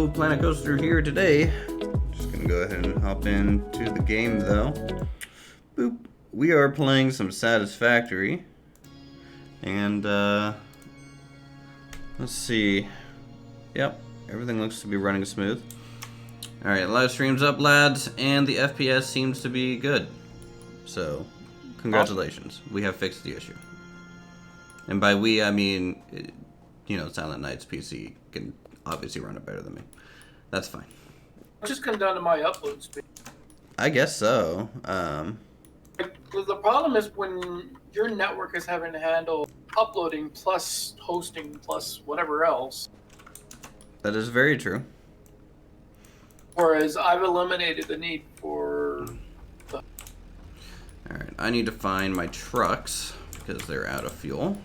Hello, Planet Coaster here today. Just gonna go ahead and hop into the game though. Boop. We are playing some Satisfactory. And let's see. Yep, everything looks to be running smooth. Alright, live streams up, lads, and the FPS seems to be good. So, congratulations. We have fixed the issue. And by we, I mean, you know, Silent Knight's PC can obviously run it better than me. That's fine. It just comes down to my upload speed. I guess so. The problem is when your network is having to handle uploading plus hosting plus whatever else. That is very true. Whereas I've eliminated the need for the... Alright, I need to find my trucks because they're out of fuel.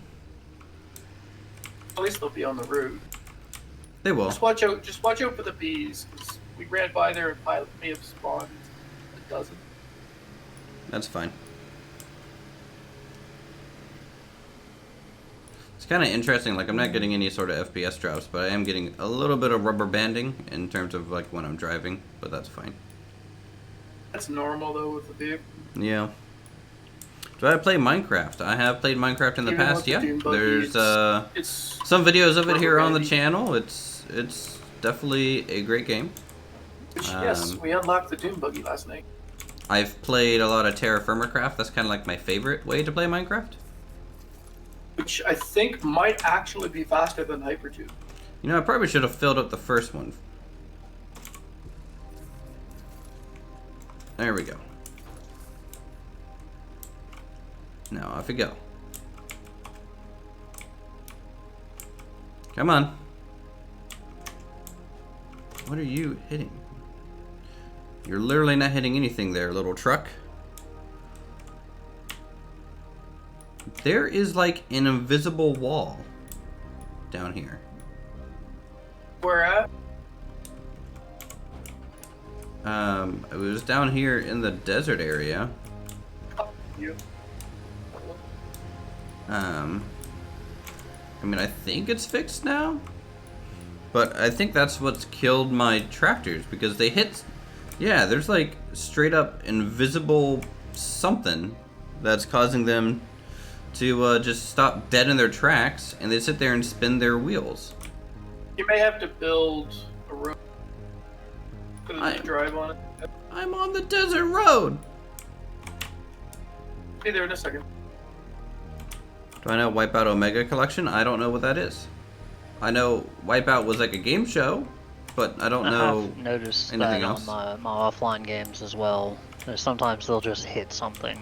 At least they'll be on the route. They will. Just watch out for the bees. 'Cause we ran by there and pilot may have spawned a dozen. That's fine. It's kind of interesting, like I'm not getting any sort of FPS drops, but I am getting a little bit of rubber banding in terms of like when I'm driving, but that's fine. That's normal though with the vehicle. Yeah. Do I play Minecraft? I have played Minecraft in the past, yeah. There's it's some videos of it here on the channel. It's definitely a great game. Yes, we unlocked the Doom buggy last night. I've played a lot of Terra Firmacraft. That's kind of like my favorite way to play Minecraft. Which I think might actually be faster than Hypertube. You know, I probably should have filled up the first one. There we go. Now off you go. Come on. What are you hitting? You're literally not hitting anything there, little truck. There is like an invisible wall down here. Where at? It was down here in the desert area. You. I mean, I think it's fixed now, but I think that's what's killed my tractors because they hit. Yeah, there's like straight up invisible something that's causing them to just stop dead in their tracks, and they sit there and spin their wheels. You may have to build a road. Put a drive on it. I'm on the desert road. Be there in a second. Do I know Wipeout Omega Collection? I don't know what that is. I know Wipeout was like a game show, but I don't know. I've noticed anything that else. on my offline games as well. Sometimes they'll just hit something.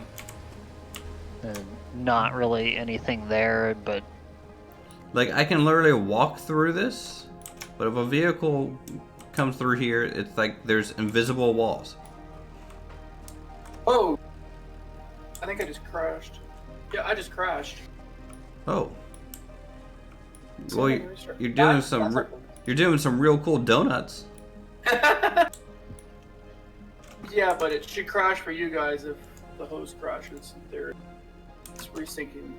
And not really anything there, but... Like, I can literally walk through this, but if a vehicle comes through here, it's like there's invisible walls. Oh! I think I just crashed. Yeah, I just crashed. Oh. Well, you're doing some real cool donuts. Yeah, but it should crash for you guys if the host crashes. It's resyncing,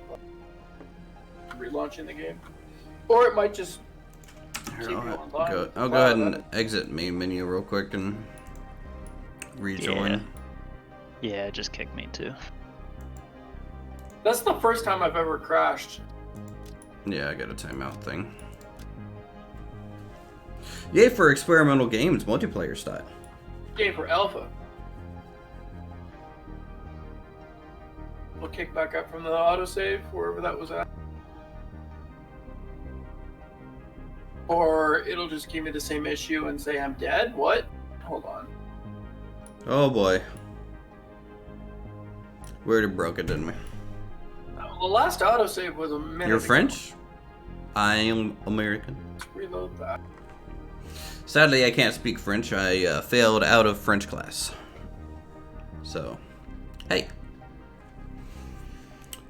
relaunching the game, or it might just keep you online. I'll go ahead and exit main menu real quick and rejoin. Yeah, it just kicked me too. That's the first time I've ever crashed. Yeah, I got a timeout thing. Yay for experimental games, multiplayer style. Yay for alpha. We'll kick back up from the autosave, wherever that was at. Or it'll just give me the same issue and say I'm dead? What? Hold on. Oh boy. We already broke it, didn't we? The last autosave was a minute You're ago. French? I am American. Let's reload that. Sadly, I can't speak French. I failed out of French class. So, hey.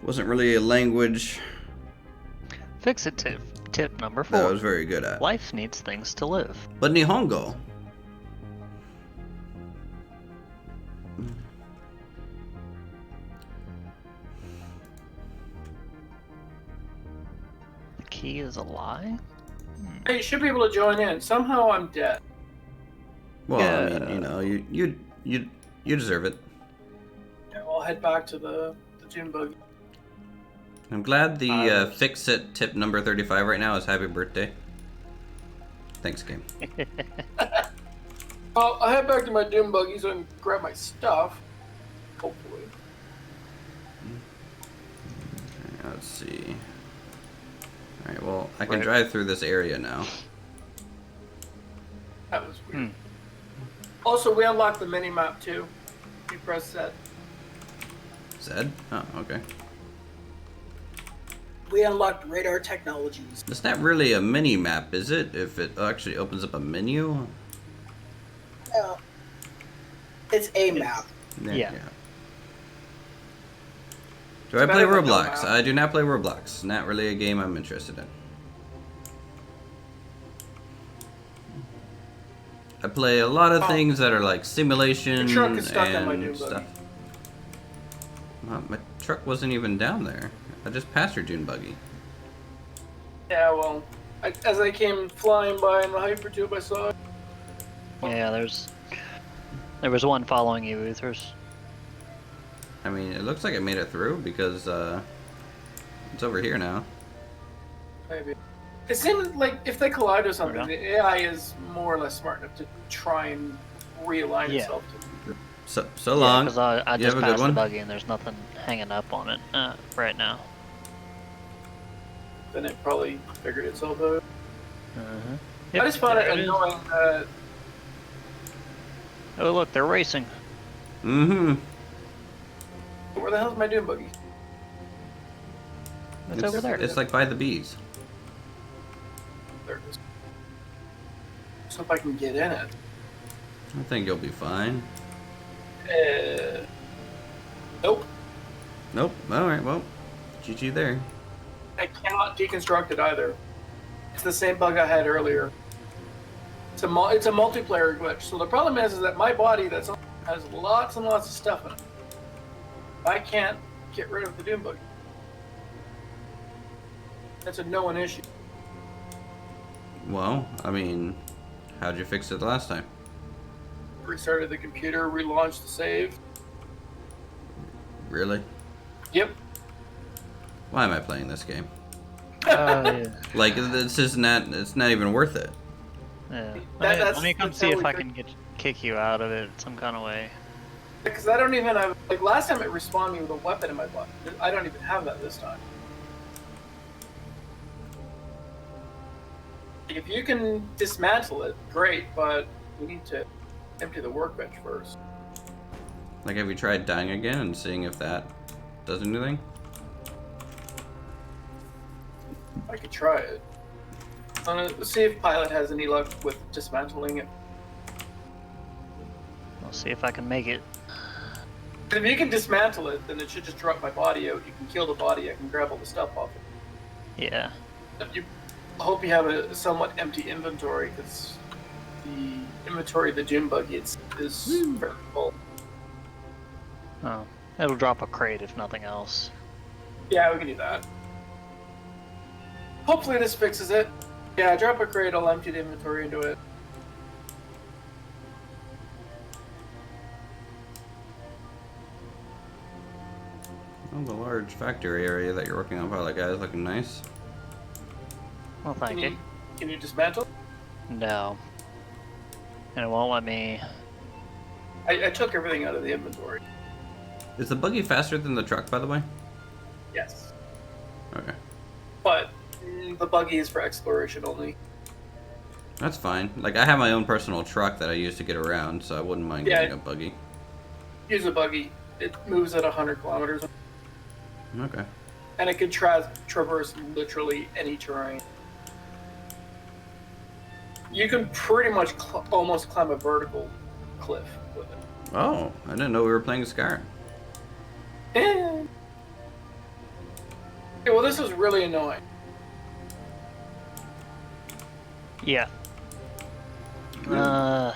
Wasn't really a language Fix-it tip number 4. that I was very good at. Life needs things to live. But Nihongo. The key is a lie? Hey, you should be able to join in. Somehow I'm dead. Well, I Yeah. mean, you know, you deserve it. Yeah, I'll head back to the gym buggy. I'm glad the fix-it tip number 35 right now is happy birthday. Thanks, game. Well, I'll head back to my gym buggy so I can grab my stuff. Hopefully. Let's see. Alright, well, I can Right. drive through this area now. That was weird. Also, we unlocked the mini map too. You press Z. Zed? Oh, okay. We unlocked radar technologies. It's not really a mini map, is it? If it actually opens up a menu? No. It's a map. Yeah. Do I play better than no Roblox? map. I do not play Roblox. Not really a game I'm interested in. I play a lot of things that are like simulation The truck is stuck on my dune and buggy. stuff. My truck wasn't even down there. I just passed your dune buggy. Yeah, well, as I came flying by in the hypertube, I saw it. Yeah, there was one following you, Uthers. I mean, it looks like it made it through because it's over here now. Maybe. It seemed like if they collide or something, Okay. the AI is more or less smart enough to try and realign Yeah. itself to. So long. Because I You just have a good passed the one? buggy and there's nothing hanging up on it right now. Then it probably figured itself out. Yep, I just found there it is. annoying that. Oh look, they're racing. Mm-hmm. Where the hell's my dune buggy? It's over there. It's like by the bees. There it is. So if I can get in it. I think you'll be fine. Nope. Nope. Alright, well, GG there. I cannot deconstruct it either. It's the same bug I had earlier. It's a multiplayer glitch. So the problem is that my body has lots and lots of stuff in it. I can't get rid of the dune buggy. That's a known issue. Well, I mean, how'd you fix it the last time? Restarted the computer, relaunched the save. Really? Yep. Why am I playing this game? Yeah. Like, it's just not, it's not even worth it. Yeah. That's- Let me come that's see how if we I fix- can kick you out of it some kind of way. Because I don't even have, like, last time it respawned me with a weapon in my butt. I don't even have that this time. If you can dismantle it, great, but we need to empty the workbench first. Like, have you tried dying again and seeing if that does anything? I could try it. Let's see if Pilot has any luck with dismantling it. I'll see if I can make it. If you can dismantle it, then it should just drop my body out. You can kill the body, I can grab all the stuff off it. Yeah. I hope you have a somewhat empty inventory, because the inventory of the gym buggy is very full. Oh, it'll drop a crate if nothing else. Yeah, we can do that. Hopefully this fixes it. Yeah, drop a crate, I'll empty the inventory into it. Oh, the large factory area that you're working on, Pilot Guy, is looking nice. Well, thank you. Can you dismantle? No. And it won't let me. I took everything out of the inventory. Is the buggy faster than the truck, by the way? Yes. Okay. But the buggy is for exploration only. That's fine. Like, I have my own personal truck that I use to get around, so I wouldn't mind Yeah. getting a buggy. Use a buggy. It moves at 100 kilometers. Okay. And it can traverse literally any terrain. You can pretty much almost climb a vertical cliff with it. Oh, I didn't know we were playing Skyrim. Yeah, well, this is really annoying. Yeah. I'm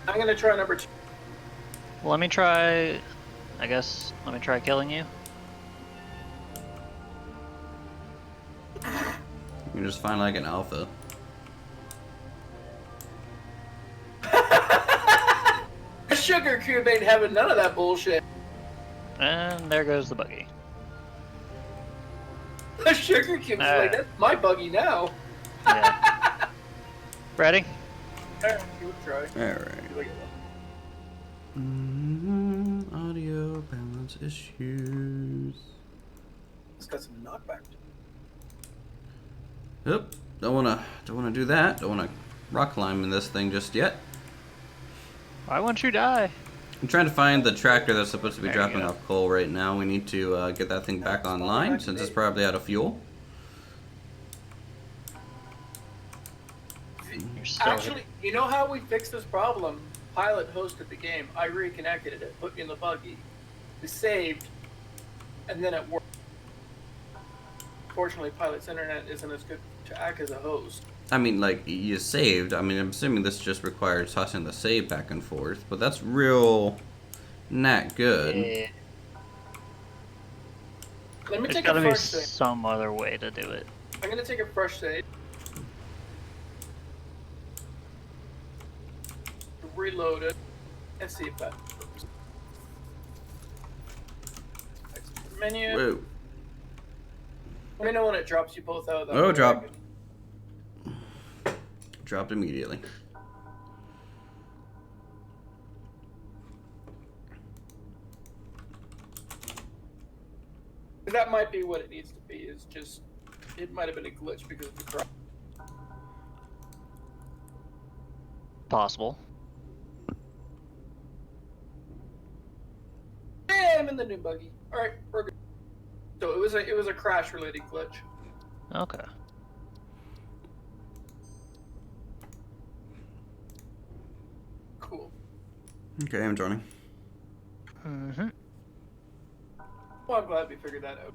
gonna try number 2. Well, let me try. I guess. Let me try killing you. You can just find like an alpha. sugar cube ain't having none of that bullshit. And there goes the buggy. The sugar cube's like, that's my buggy now. Yeah. Ready? Alright, give it a try. Alright. Audio balance issues. It's got some knockback. Yep. Don't wanna do that. Don't wanna rock climb in this thing just yet. Why won't you die? I'm trying to find the tractor that's supposed to be There you dropping go. off coal right now. We need to get that thing back online since it's probably out of fuel. You're still Actually, you know how we fixed this problem? Pilot hosted the game. I reconnected it, put me in the buggy. We saved, and then it worked. Fortunately, Pilot's internet isn't as good to act as a host. I mean, like, you saved. I mean, I'm assuming this just requires tossing the save back and forth, but that's real not good. Yeah. Let me There's take gotta a be fresh save. some other way to do it. I'm gonna take a fresh save. Reload it and see if that works. Exit menu. Whoa. Let me know when it drops you both out of that. Oh, drop. Dropped immediately. That might be what it needs to be. Is just it might have been a glitch because of the drop. Possible. Hey, I'm in the new buggy. All right, we're good. So it was a crash related glitch. Okay. Cool. Okay, I'm joining. Mm-hmm. Well, I'm glad we figured that out.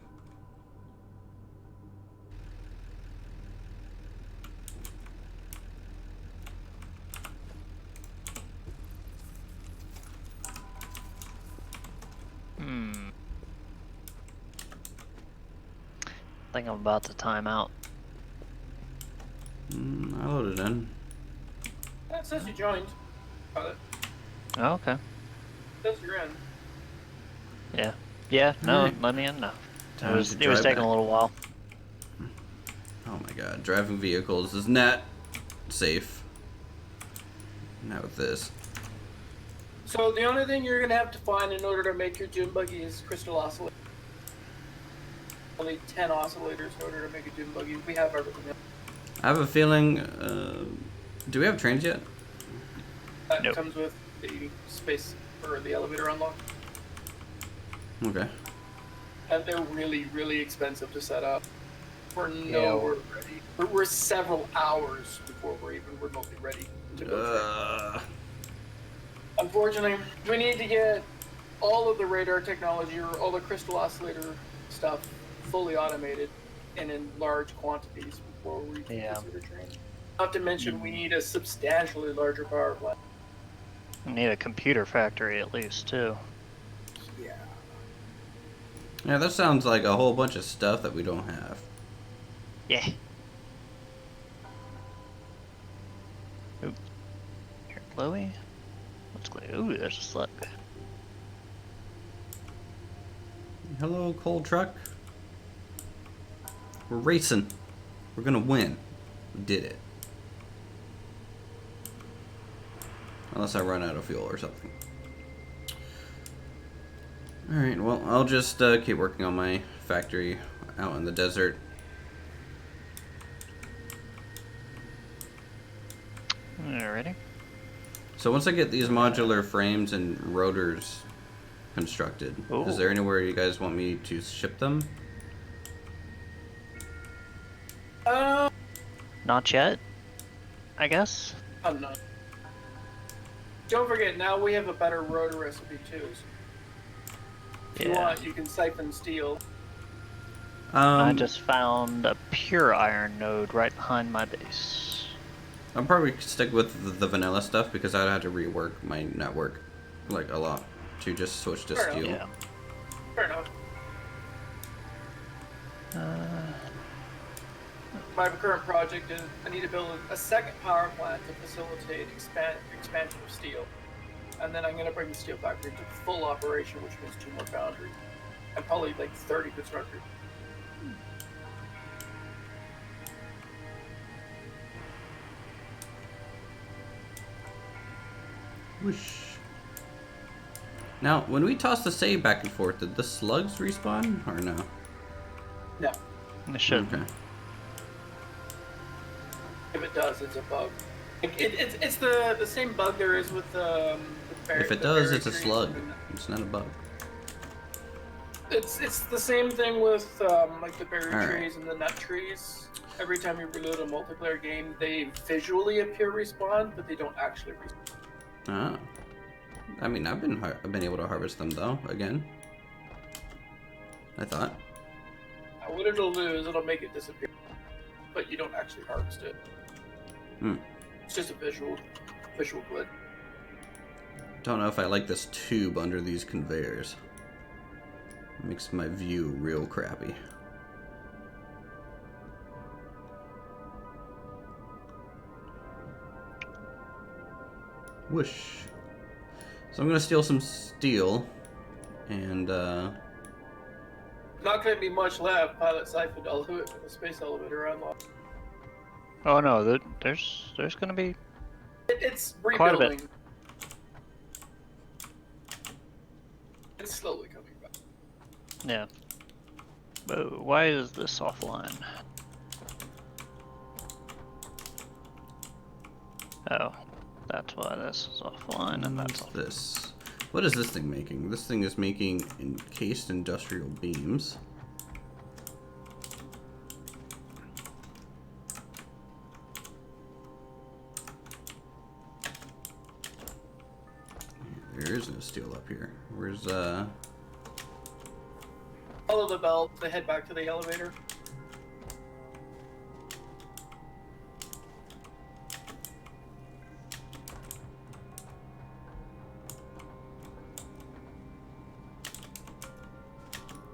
I think I'm about to time out. I loaded in. It says you joined. Got it. Oh, okay. It says you're in. Yeah. Yeah, no, Alright. let me in now. Time It was to taking drive a little while. Oh my god, driving vehicles is not safe. Not with this. So the only thing you're gonna have to find in order to make your dune buggy is crystal oscillator. Only 10 oscillators in order to make a dune buggy. We have everything else. I have a feeling. Do we have trains yet? That Nope. comes with the space for the elevator unlock. Okay. And they're really, really expensive to set up. We're nowhere ready. We're several hours before we're even remotely ready to go. Unfortunately, we need to get all of the radar technology or all the crystal oscillator stuff fully automated and in large quantities before we can consider train. Not to mention, we need a substantially larger power plant. We need a computer factory at least, too. Yeah. Yeah, that sounds like a whole bunch of stuff that we don't have. Yeah. Oop. Here, Chloe. Let's go. Ooh, there's a slug. Hello, coal truck. We're racing. We're gonna win. We did it. Unless I run out of fuel or something. Alright, well, I'll just keep working on my factory out in the desert. Alrighty. So once I get these modular frames and rotors constructed, is there anywhere you guys want me to ship them? Not yet, I guess. I'm not. Don't forget, now we have a better rotor recipe too. So if you want, you can siphon steel. I just found a pure iron node right behind my base. I'll probably stick with the vanilla stuff because I'd have to rework my network like a lot to just switch to Fair steel. Yeah. Fair enough. My current project is I need to build a second power plant to facilitate expansion of steel. and then I'm going to bring the steel factory to full operation, which means 2 more foundries, and probably like 30 constructors. Whoosh. Now, when we toss the save back and forth, did the slugs respawn or no? No. It should. Okay. If it does, it's a bug. It's the same bug there is with the If it does, it's a slug. It's not a bug. It's the same thing with like the berry All trees and the nut trees. Every time you reload a multiplayer game, they visually appear respawn, but they don't actually respawn. Oh. I mean, I've been able to harvest them though. Again. I thought. Now, what it'll do is it'll make it disappear, but you don't actually harvest it. Hmm. It's just a visual glitch. Don't know if I like this tube under these conveyors. It makes my view real crappy. Whoosh. So I'm gonna steal some steel, and Not going to be much left. Pilot siphoned all of it with the space elevator unlocked. Oh no, there's gonna be It's quite a bit. rebuilding. It's slowly coming back. Yeah. But why is this offline? Oh, that's why this is offline, and that's what's this? What is this thing making? This thing is making encased industrial beams. There is no steel up here. Where's Follow the belt. They head back to the elevator.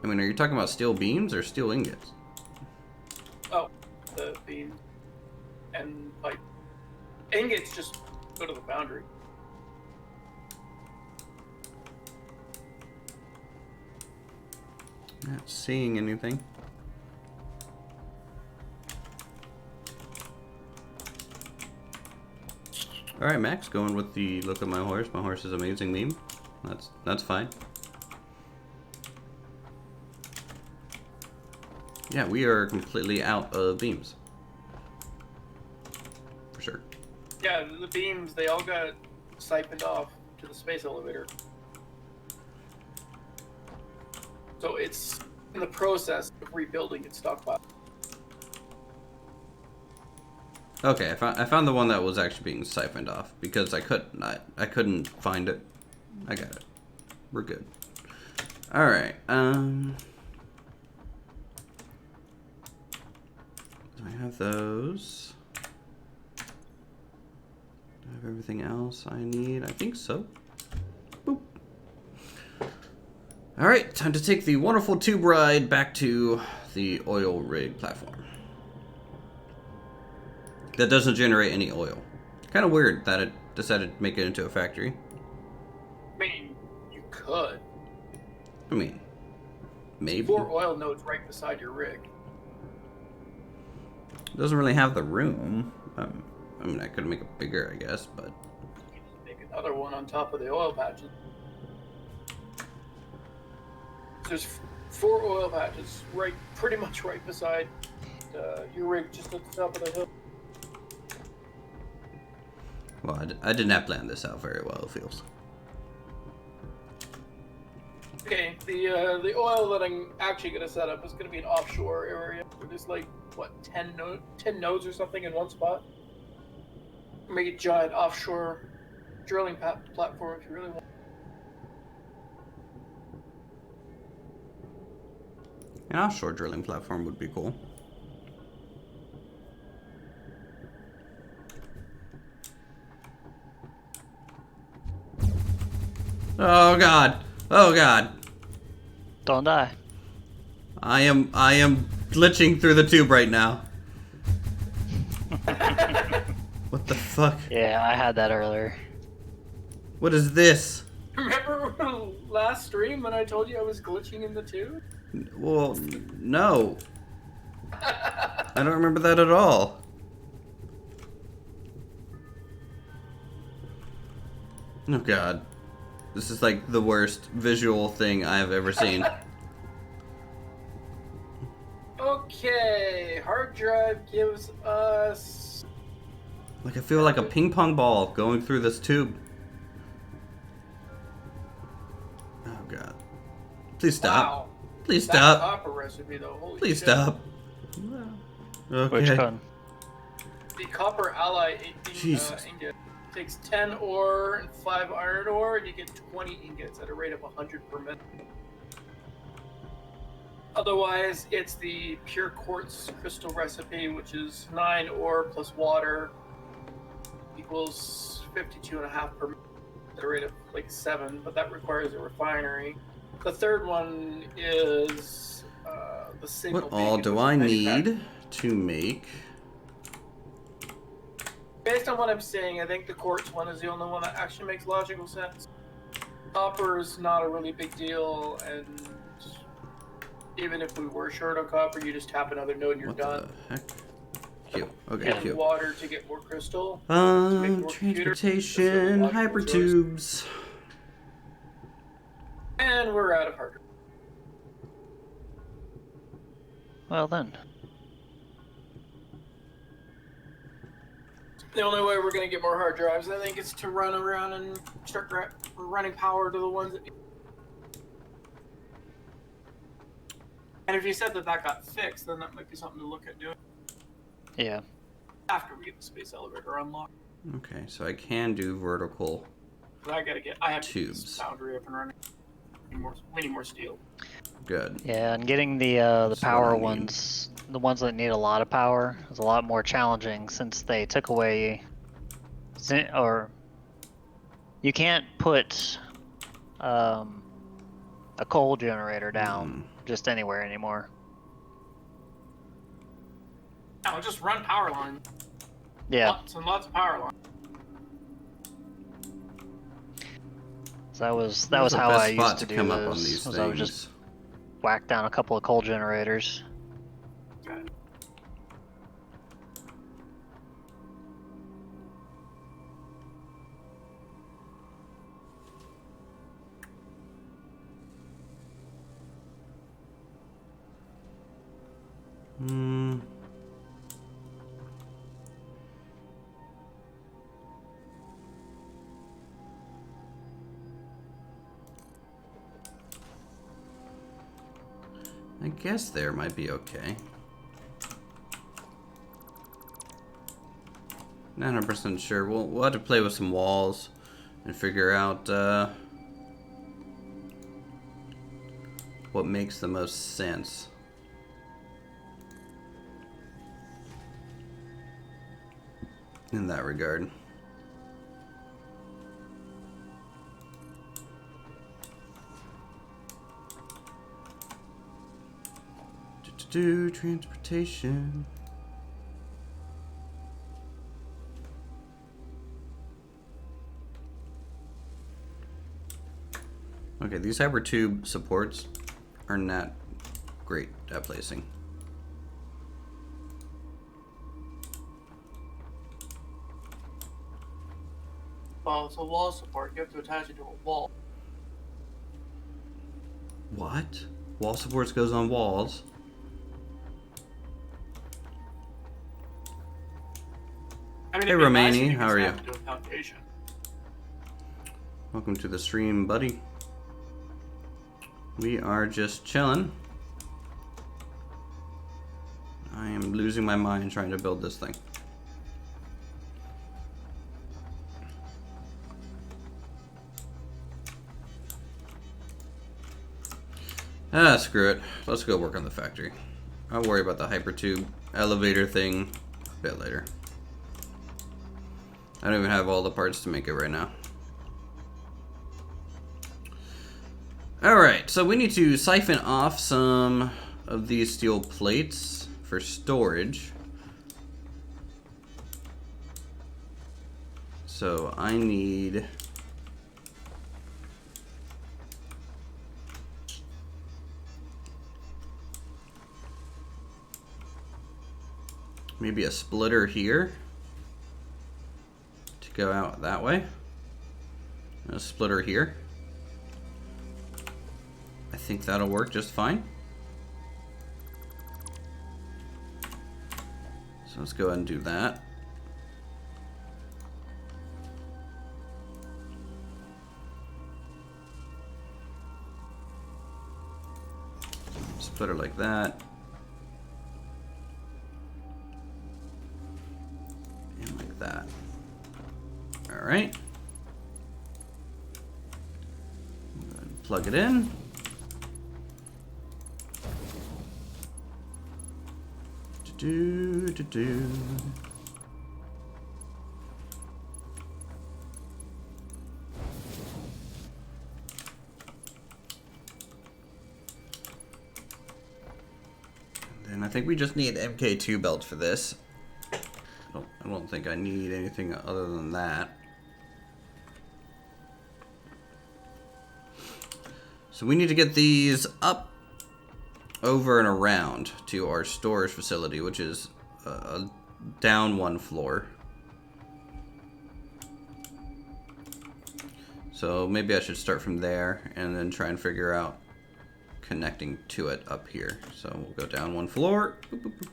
I mean, are you talking about steel beams or steel ingots? Oh, the beam and like ingots just go to the foundry. Not seeing anything. All right, Max, going with the look of my horse. My horse is amazing meme. That's fine. Yeah, we are completely out of beams. For sure. Yeah, the beams, they all got siphoned off to the space elevator. So it's in the process of rebuilding its stockpile. Okay, I found the one that was actually being siphoned off because I couldn't find it. I got it. We're good. All right. Do I have those? Do I have everything else I need? I think so. Boop. All right, time to take the wonderful tube ride back to the oil rig platform. That doesn't generate any oil. Kind of weird that it decided to make it into a factory. I mean, you could. I mean, maybe. 4 oil nodes right beside your rig. It doesn't really have the room. I mean, I could make it bigger, I guess, but... You can make another one on top of the oil patches. There's 4 oil patches pretty much right beside your rig, just at the top of the hill. Well, I did not plan this out very well, it feels. Okay, the oil that I'm actually going to set up is going to be an offshore area where there's like, what, 10 nodes or something in one spot. Make a giant offshore drilling platform if you really want. An offshore drilling platform would be cool. Oh god! Oh god! Don't die. I am glitching through the tube right now. What the fuck? Yeah, I had that earlier. What is this? Remember last stream when I told you I was glitching in the two? Well, no. I don't remember that at all. Oh god. This is like the worst visual thing I have ever seen. Okay, hard drive gives us... Like I feel like a ping pong ball going through this tube. Oh god. Please stop. Wow. Please That stop. copper recipe though, holy Please shit. stop. Okay. Which con? The copper ally Jesus. ingot takes 10 ore and 5 iron ore, and you get 20 ingots at a rate of 100 per minute. Otherwise, it's the pure quartz crystal recipe, which is 9 ore plus water equals 52.5 per minute at a rate of like 7, but that requires a refinery. The third one is the single. What all do I need to make? Based on what I'm saying, I think the quartz one is the only one that actually makes logical sense. Copper is not a really big deal, and even if we were short on copper, you just tap another node and you're What done. the heck? Q. Okay, Yeah. And Q. water to get more crystal. make more Transportation, computers. hypertubes. And we're out of hard drive. Well then. The only way we're going to get more hard drives, I think, is to run around and start running power to the ones that... And if you said that that got fixed, then that might be something to look at doing Yeah. after we get the space elevator unlocked. Okay, so I can do vertical. But I gotta get... I have to get Tubes. this foundry up and running. We need more steel. Good. Yeah, and getting the That's what power I need. ones, the ones that need a lot of power, is a lot more challenging since they took away, or you can't put a coal generator down just anywhere anymore. No, just run power lines. Yeah, Lots and lots of power lines. so that was Where's the how best I spot used to do come up on this. these Was I would things? just whack down a couple of coal generators. Okay. I guess there might be okay. 900% sure. We'll have to play with some walls and figure out what makes the most sense. In that regard. Transportation. Okay, these hypertube supports are not great at placing. Well, it's a wall support. You have to attach it to a wall. What? Wall supports goes on walls. I mean, Hey, it'd be nice Romani, if you how could are you? snap it to a foundation. Welcome to the stream, buddy. We are just chilling. I am losing my mind trying to build this thing. Ah, screw it. Let's go work on the factory. I'll worry about the hypertube elevator thing a bit later. I don't even have all the parts to make it right now. Alright, so we need to siphon off some of these steel plates for storage. So I need maybe a splitter here to go out that way. And a splitter here. I think that'll work just fine. So let's go ahead and do that. Splitter like that. And like that. All right. Go ahead and plug it in. Do. And I think we just need MK2 belts for this. I don't think I need anything other than that. So we need to get these up, over and around to our storage facility, which is down one floor. So maybe I should start from there and then try and figure out connecting to it up here. So we'll go down one floor. Boop, boop, boop.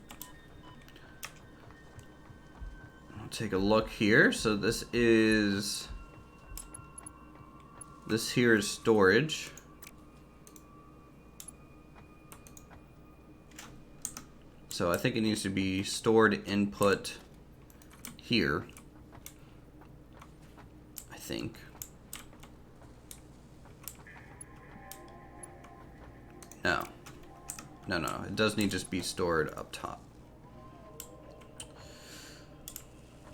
I'll take a look here. So this here is storage. So I think it needs to be stored input here. I think. No. No. It does need to just be stored up top.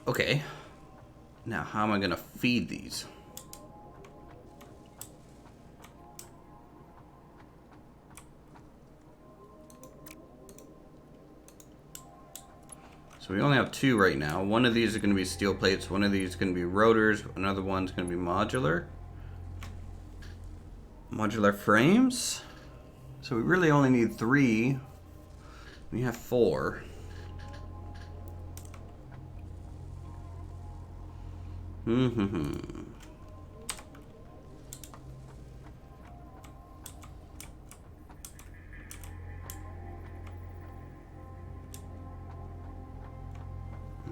Okay. Now, how am I going to feed these? So we only have two right now. One of these is going to be steel plates. One of these is going to be rotors. Another one's going to be modular. Modular frames. So we really only need 3. We have 4.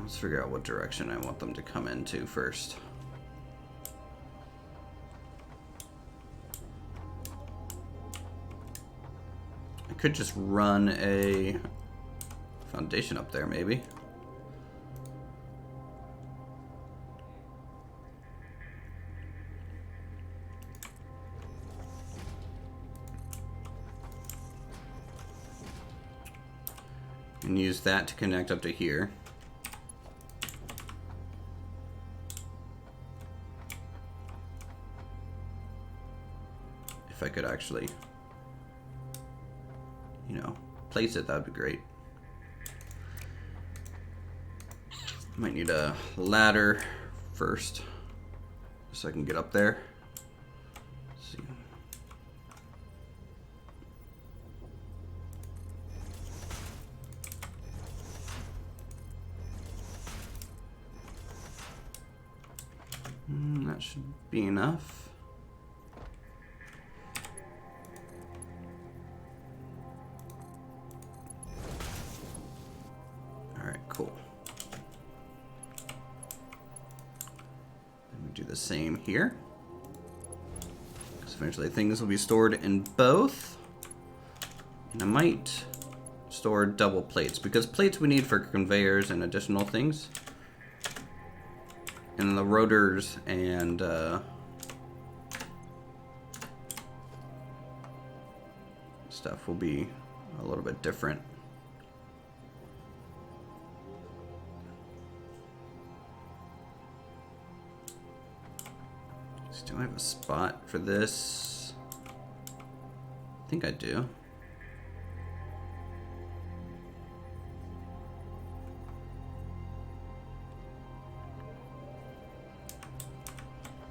Let's figure out what direction I want them to come into first. I could just run a foundation up there, maybe. And use that to connect up to here. If I could actually, you know, place it, that'd be great. Might need a ladder first so I can get up there. Let's see. That should be enough. Cool. Let me do the same here. Because eventually things will be stored in both. And I might store double plates, because plates we need for conveyors and additional things. And the rotors and stuff will be a little bit different. Do I have a spot for this? I think I do.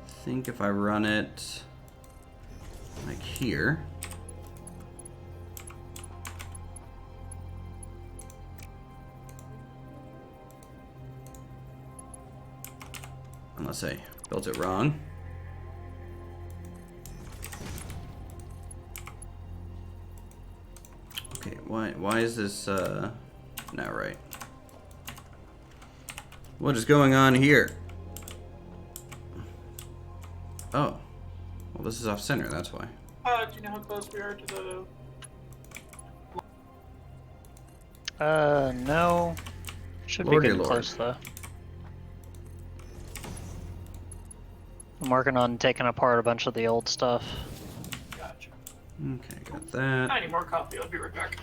I think if I run it like here. Unless I built it wrong. Okay, why is this not right? What is going on here? Oh. Well, this is off center, that's why. Do you know how close we are to the... No. Should Lordy be getting Lord. close though. I'm working on taking apart a bunch of the old stuff. Gotcha. Okay, got that. I need more coffee. I'll be right back.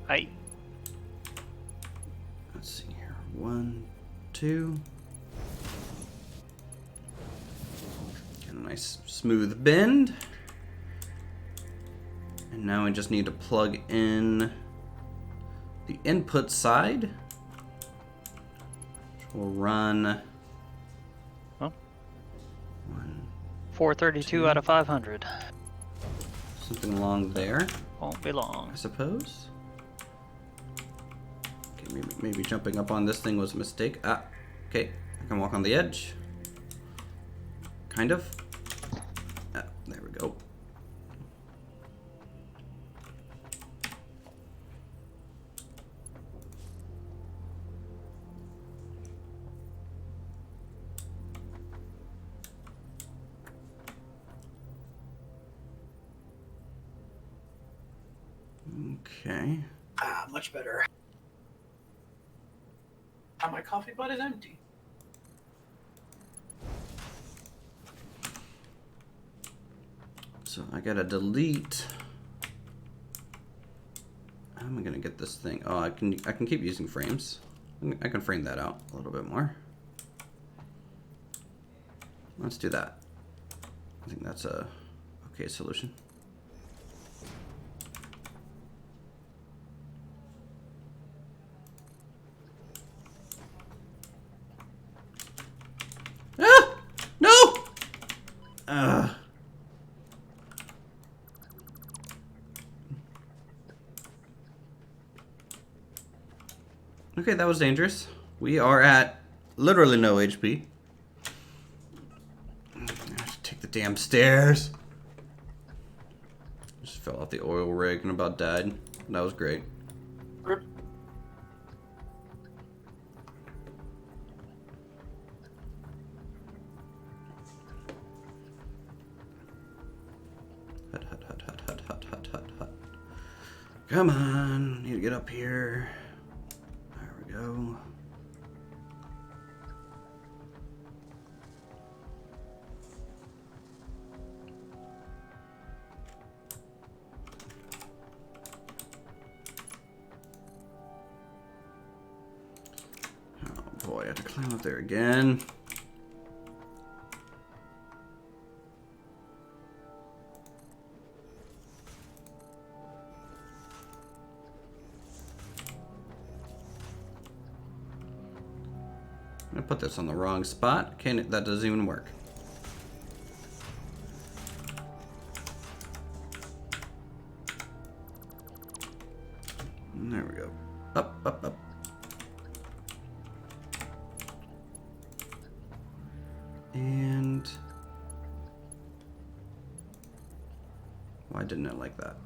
I Let's see here. 1, 2. Get a nice smooth bend. And now we just need to plug in the input side. Which will run. Huh? 1, 432 2. out of 500. Something along there, Won't be long. I suppose. Okay, maybe jumping up on this thing was a mistake. Ah, okay. I can walk on the edge. Kind of. Ah, there we go. Okay. Ah, much better. Now my coffee pot is empty. So I gotta delete. How am I gonna get this thing? Oh, I can keep using frames. I can frame that out a little bit more. Let's do that. I think that's a okay solution. Ah! No! Okay, that was dangerous. We are at literally no HP. I have to take the damn stairs. Just fell off the oil rig and about died. That was great. Rip. Hut, hut, hut, hut, hut, hut, hut, hut, hut. Come on, need to get up here. There we go. Oh boy, I have to climb up there again. I'm gonna put this on the wrong spot. Okay, that doesn't even work. There we go. Up, up, up. And why didn't it like that?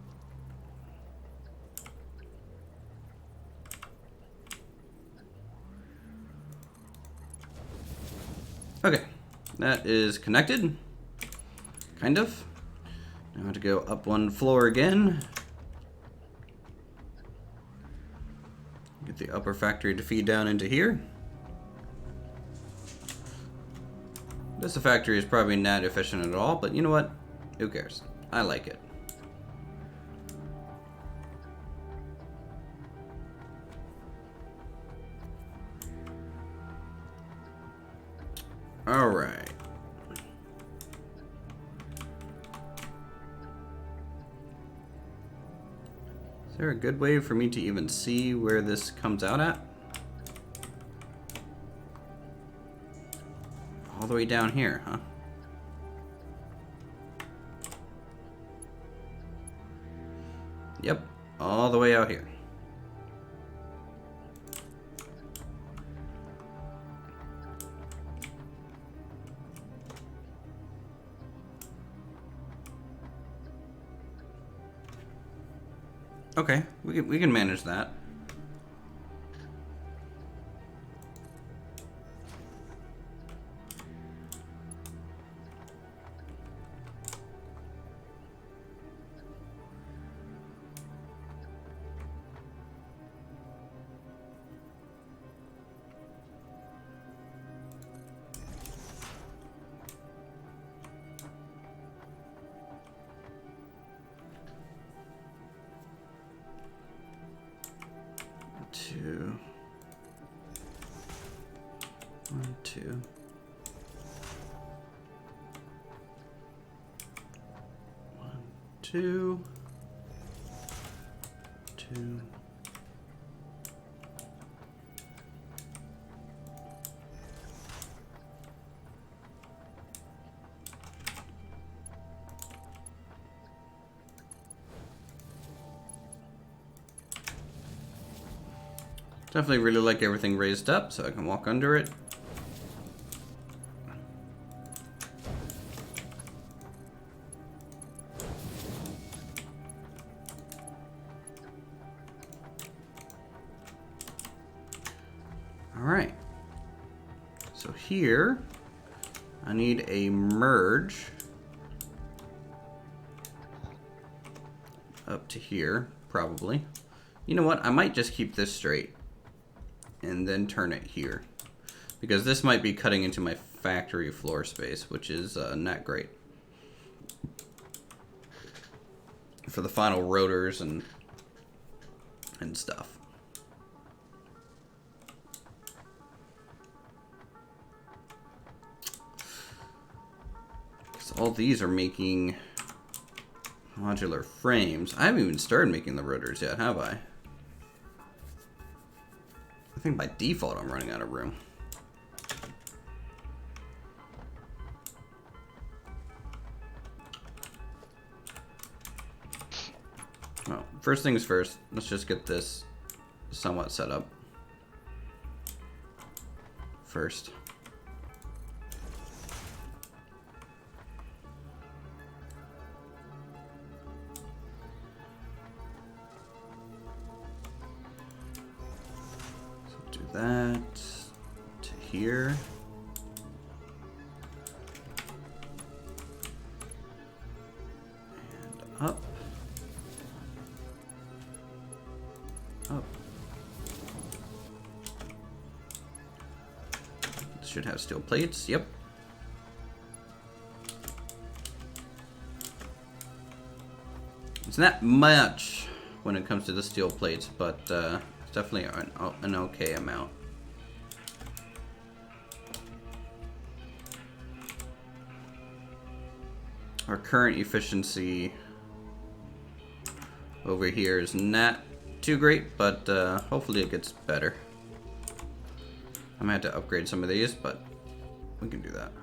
Okay, that is connected, kind of. Now I have to go up one floor again. Get the upper factory to feed down into here. This factory is probably not efficient at all, but you know what? Who cares? I like it. All right. Is there a good way for me to even see where this comes out at? All the way down here, huh? Yep, all the way out here. Okay, we can manage that. Two. 1, 2. 1, 2. 2. Definitely really like everything raised up so I can walk under it. Alright. So here, I need a merge up to here, probably. You know what? I might just keep this straight and then turn it here, because this might be cutting into my factory floor space, which is not great for the final rotors and stuff. So all these are making modular frames. I haven't even started making the rotors yet, have I? I think by default I'm running out of room. Well, first things first, let's just get this somewhat set up first. That to here. And up. Up. This should have steel plates, yep. It's not much when it comes to the steel plates, but it's definitely an okay amount. Our current efficiency over here is not too great, but hopefully it gets better. I might have to upgrade some of these, but we can do that.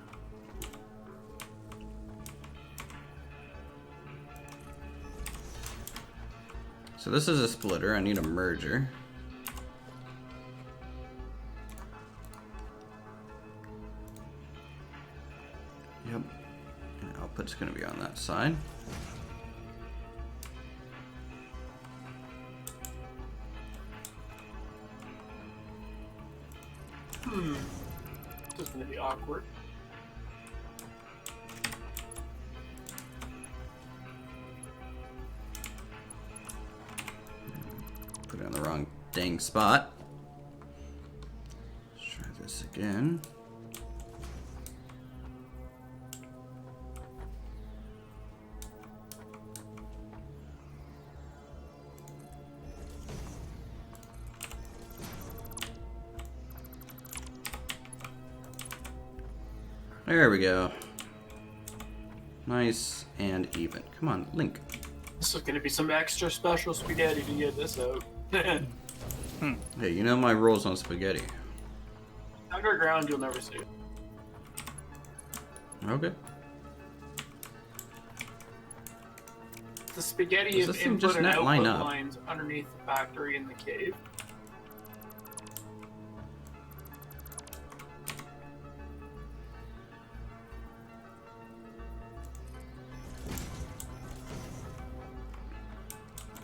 So this is a splitter. I need a merger. Yep. And output's going to be on that side. This is going to be awkward. Put it in the wrong dang spot. Let's try this again. There we go. Nice and even. Come on, Link. This is going to be some extra special spaghetti to get this out. Hey, you know my rules on spaghetti. Underground, you'll never see it. Okay. The spaghetti Does is this thing input just and not output line up? lines underneath the factory in the cave.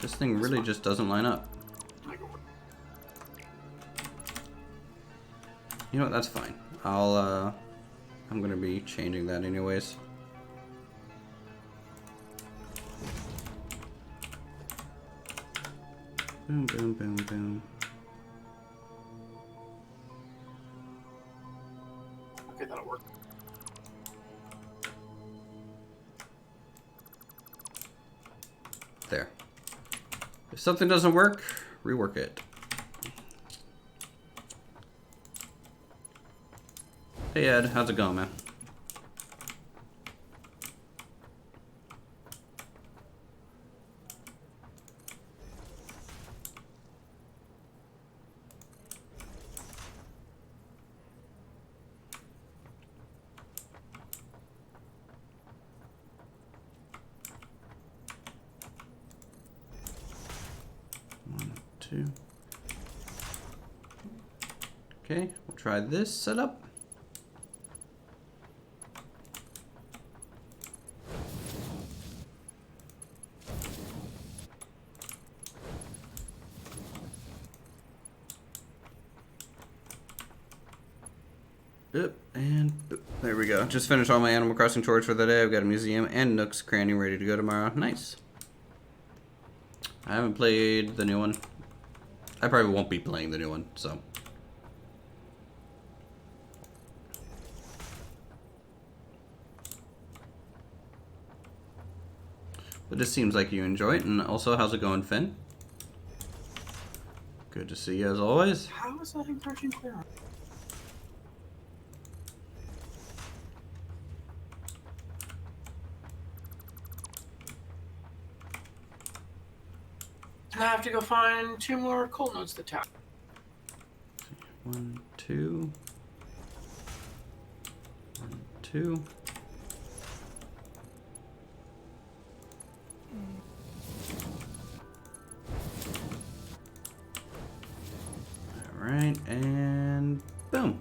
This thing really just doesn't line up. You know what? That's fine. I'm gonna be changing that anyways. Boom, boom, boom, boom. Okay, that'll work. There. If something doesn't work, rework it. Hey Ed, how's it going, man? Two. Okay, we'll try this setup. Yep, and there we go. Just finished all my Animal Crossing chores for the day. I've got a museum and Nook's Cranny ready to go tomorrow. Nice. I haven't played the new one. I probably won't be playing the new one, so. But it seems like you enjoy it. And also, how's it going, Finn? Good to see you as always. How is that encroaching clear? I have to go find 2 more coal nodes to tap. 1, 2. 1, 2. Alright, and boom.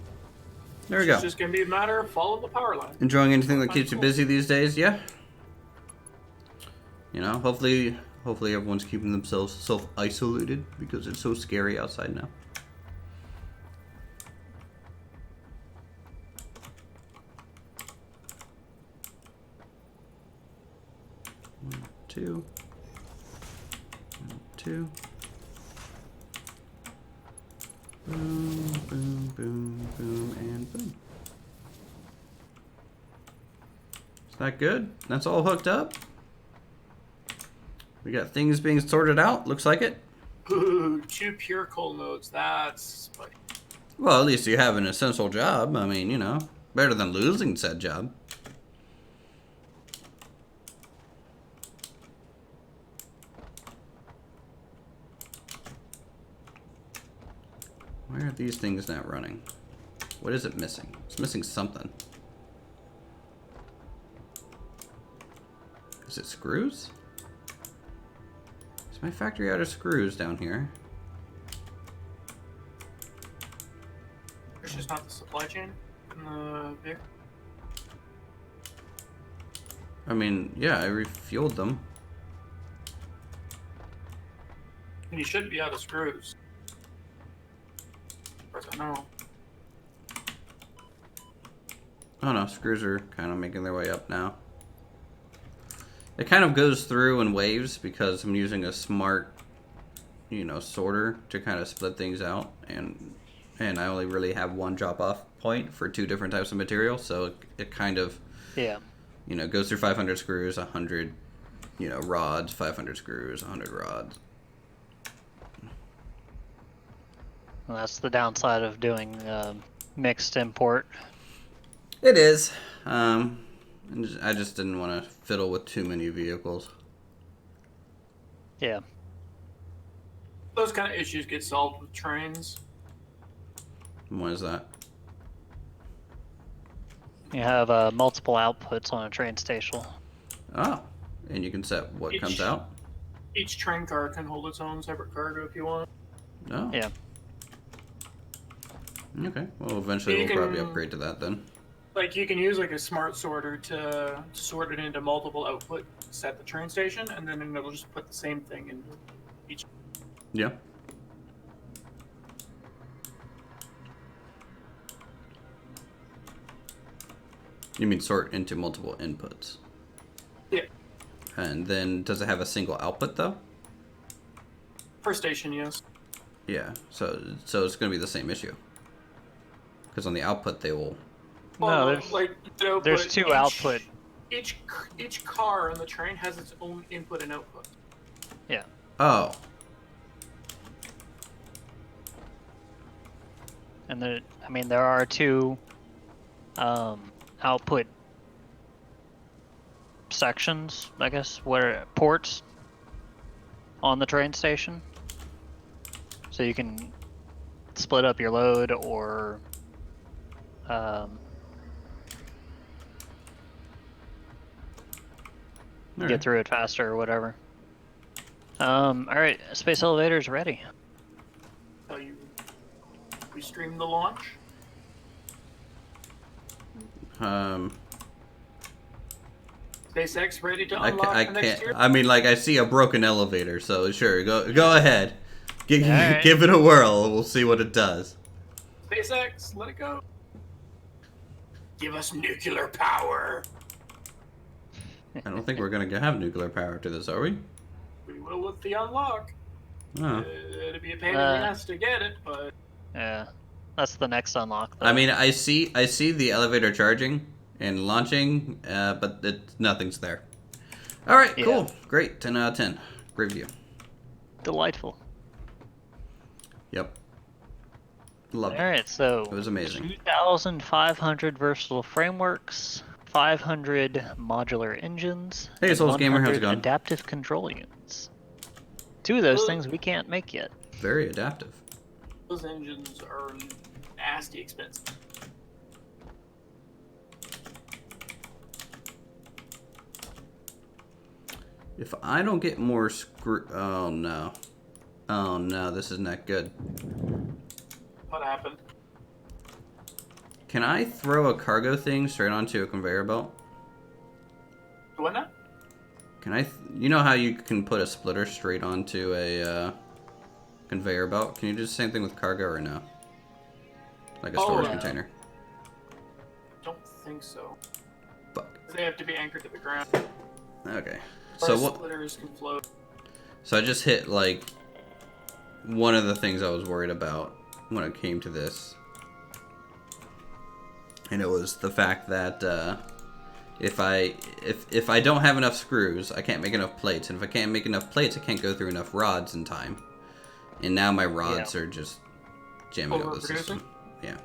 There we go. It's just going to be a matter of follow the power line. Enjoying anything that keeps you busy these days? Yeah. You know, hopefully everyone's keeping themselves self-isolated because it's so scary outside now. One, two. 1, 2. Boom, boom, boom, boom, and boom. Is that good? That's all hooked up? We got things being sorted out, looks like it. Ooh, 2 pure coal nodes. That's spicy. Well, at least you have an essential job. I mean, you know, better than losing said job. Why are these things not running? What is it missing? It's missing something. Is it screws? Is my factory out of screws down here? It's just not the supply chain in the vehicle. I mean, yeah, I refueled them. And you should be out of screws. As far as I know. Oh no, screws are kind of making their way up now. It kind of goes through in waves because I'm using a smart, you know, sorter to kind of split things out, and I only really have one drop-off point for 2 different types of material, so it kind of, Yeah. you know, goes through 500 screws, 100, you know, rods, 500 screws, 100 rods. Well, that's the downside of doing mixed import. It is. I just didn't want to fiddle with too many vehicles. Yeah. Those kind of issues get solved with trains. What is that? You have multiple outputs on a train station. Oh, and you can set what comes out? Each train car can hold its own separate cargo if you want. Oh. Yeah. Okay. Well, eventually You we'll probably can- upgrade to that then. Like you can use like a smart sorter to sort it into multiple outputs at the train station, and then it'll just put the same thing in each. Yeah. You mean sort into multiple inputs? Yeah. And then does it have a single output though? Per station, yes. Yeah. So it's going to be the same issue. Because on the output they will. No, Well, like there's two output. Each car on the train has its own input and output. Yeah. Oh. And there are two output sections, I guess, where ports on the train station. So you can split up your load or get through it faster or whatever. Alright, space elevator's ready. So we stream the launch. SpaceX ready to unlock I the next can't. year? I mean, like I see a broken elevator, so sure, go ahead. Alright. Give it a whirl. We'll see what it does. SpaceX, let it go. Give us nuclear power. I don't think we're gonna have nuclear power to this, are we? We will with the unlock. Oh. It'd be a pain in the ass to get it, but Yeah, that's the next unlock. Though. I mean, I see the elevator charging and launching, but nothing's there. All right, Yeah. cool, great, 10 out of 10, great view. Delightful. Yep. Love it. All right, so It was amazing. 2,500 versatile frameworks, 500 modular engines, Hey, and Souls Gamer, how's it 100 going? adaptive control units. Two of those things we can't make yet. Very adaptive. those engines are nasty expensive. If I don't get more screw... Oh, no. Oh, no, this is not good. What happened? Can I throw a cargo thing straight onto a conveyor belt? What now? Can I... You know how you can put a splitter straight onto a conveyor belt? Can you do the same thing with cargo or no? Like a storage container? Don't think so. Fuck. They have to be anchored to the ground. Okay. Or So what... splitters can float. So I just hit, like, one of the things I was worried about when it came to this. And it was the fact that if I don't have enough screws, I can't make enough plates. And if I can't make enough plates, I can't go through enough rods in time. And now my rods are just jamming up the system. Yeah.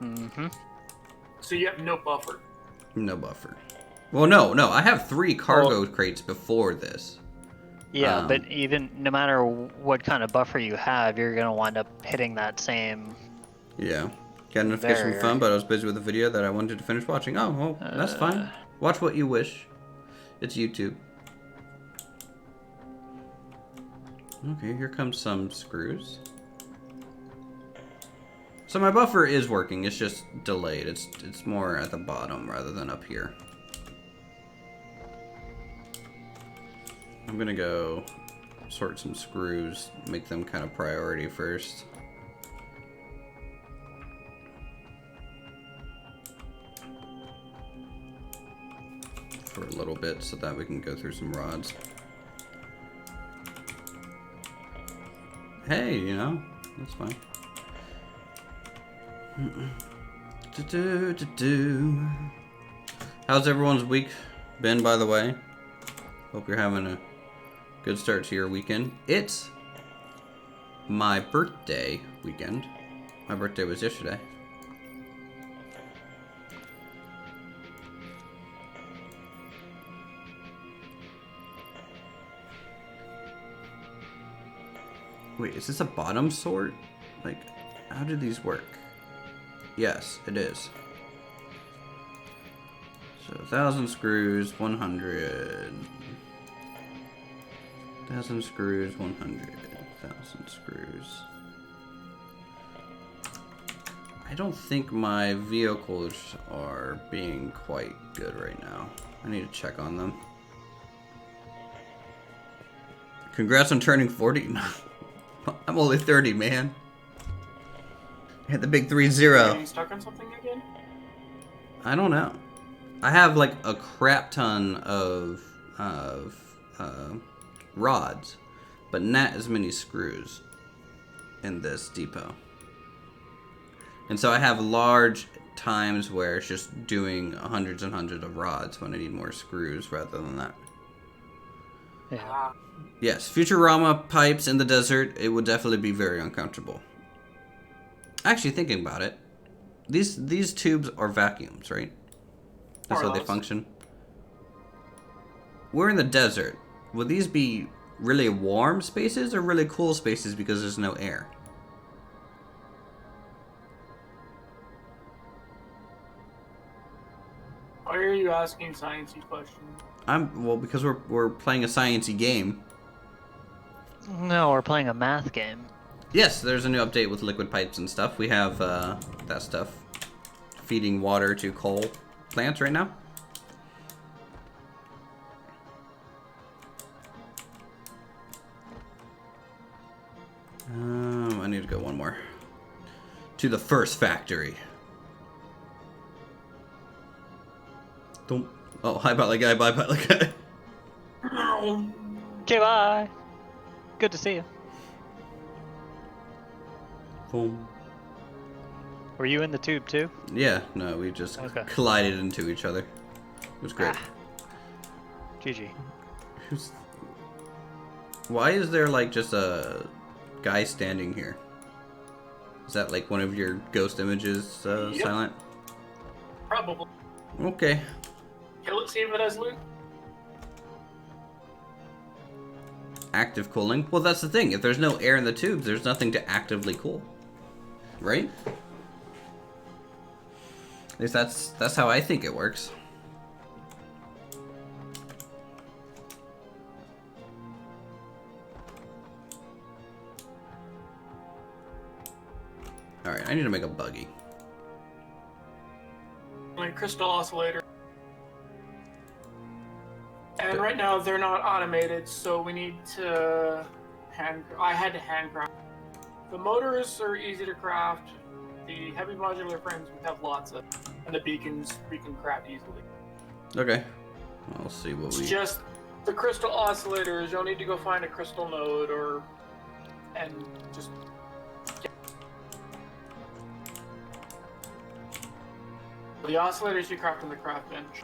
Mm-hmm. So you have no buffer. No buffer. Well, no. I have 3 cargo crates before this. Yeah, but even no matter what kind of buffer you have, you're gonna wind up hitting that same. Yeah. Got a notification from phone, but I was busy with a video that I wanted to finish watching. Oh, well, that's fine. Watch what you wish. It's YouTube. Okay, here comes some screws. So my buffer is working. It's just delayed. It's more at the bottom rather than up here. I'm gonna go sort some screws, make them kind of priority first. For a little bit so that we can go through some rods. Hey, you know, that's fine. How's everyone's week been, by the way? Hope you're having a good start to your weekend. It's my birthday weekend. My birthday was yesterday. Wait, is this a bottom sort? Like, how do these work? Yes, it is. So 1,000 screws, 100. 1,000 screws, 100. 1,000 screws. I don't think my vehicles are being quite good right now. I need to check on them. Congrats on turning 40. I'm only 30, man. Hit the big 3-0. Are you stuck on something again? I don't know. I have like a crap ton of rods, but not as many screws in this depot. And so I have large times where it's just doing hundreds and hundreds of rods when I need more screws rather than that. Yeah. Yes, Futurama pipes in the desert, it would definitely be very uncomfortable. Actually, thinking about it, these tubes are vacuums, right? That's how they function. We're in the desert. Would these be really warm spaces or really cool spaces because there's no air? Why are you asking sciencey questions? Well, because we're playing a sciencey game. No, we're playing a math game. Yes, there's a new update with liquid pipes and stuff. We have that stuff feeding water to coal plants right now. I need to go one more. To the first factory. Don't. Oh, hi, Butler Guy. Bye, Butler Guy. Okay, bye. Good to see you. Boom. Were you in the tube too? Yeah, no, we just collided into each other. It was great. GG. Why is there like just a guy standing here? Is that like one of your ghost images, Yep. Silent? Probably. Okay. Kill it, see if it has loot. Active cooling. Well, that's the thing. If there's no air in the tubes, there's nothing to actively cool. Right? At least that's how I think it works. Alright, I need to make a buggy. Like crystal oscillator. And right now they're not automated, so we need to I had to handcraft. The motors are easy to craft. The heavy modular frames we have lots of, and the beacons we can craft easily. Okay. I'll see what It's we... just the crystal oscillators. You'll need to go find a crystal node and just. The oscillators you craft on the craft bench.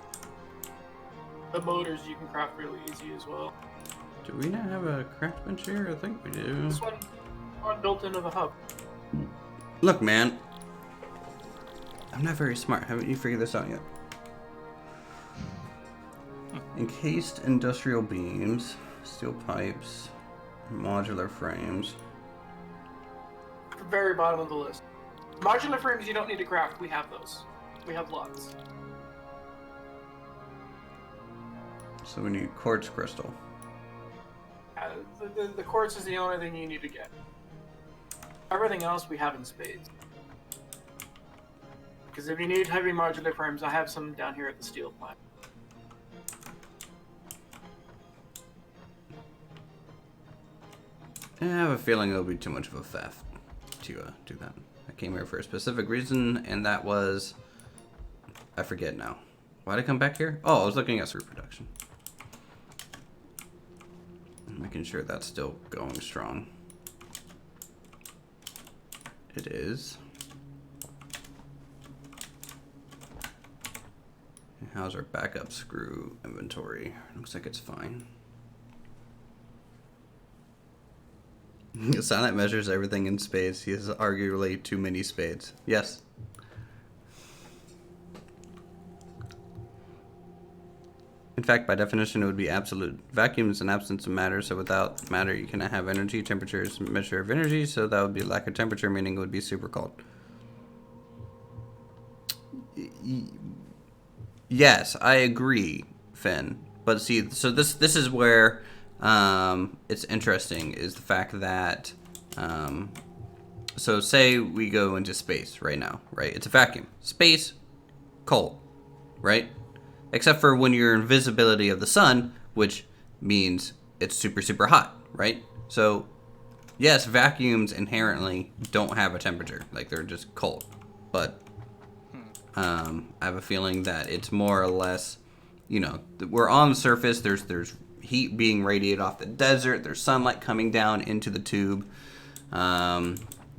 The motors you can craft really easy as well. Do we not have a craft bench here? I think we do. This one built into the hub. Look, man. I'm not very smart. Haven't you figured this out yet? Encased industrial beams, steel pipes, modular frames. Very bottom of the list. Modular frames you don't need to craft. We have those. We have lots. So we need quartz crystal. The quartz is the only thing you need to get. Everything else we have in spades. Because if you need heavy modular frames, I have some down here at the steel plant. I have a feeling it'll be too much of a faff to do that. I came here for a specific reason, and that was... I forget now. Why'd I come back here? Oh, I was looking at screw production. Making sure that's still going strong. It is. How's our backup screw inventory? Looks like it's fine. Silent measures everything in spades. He has arguably too many spades. Yes. In fact, by definition, it would be absolute. Vacuum is an absence of matter, so without matter, you cannot have energy. Temperature is a measure of energy, so that would be lack of temperature, meaning it would be super cold. Yes, I agree, Finn. But see, so this is where it's interesting, is the fact that So say we go into space right now, right? It's a vacuum. Space, cold, right? Except for when you're in visibility of the sun, which means it's super, super hot, right? So, yes, vacuums inherently don't have a temperature. Like, they're just cold. But I have a feeling that it's more or less, you know, we're on the surface. There's heat being radiated off the desert. There's sunlight coming down into the tube.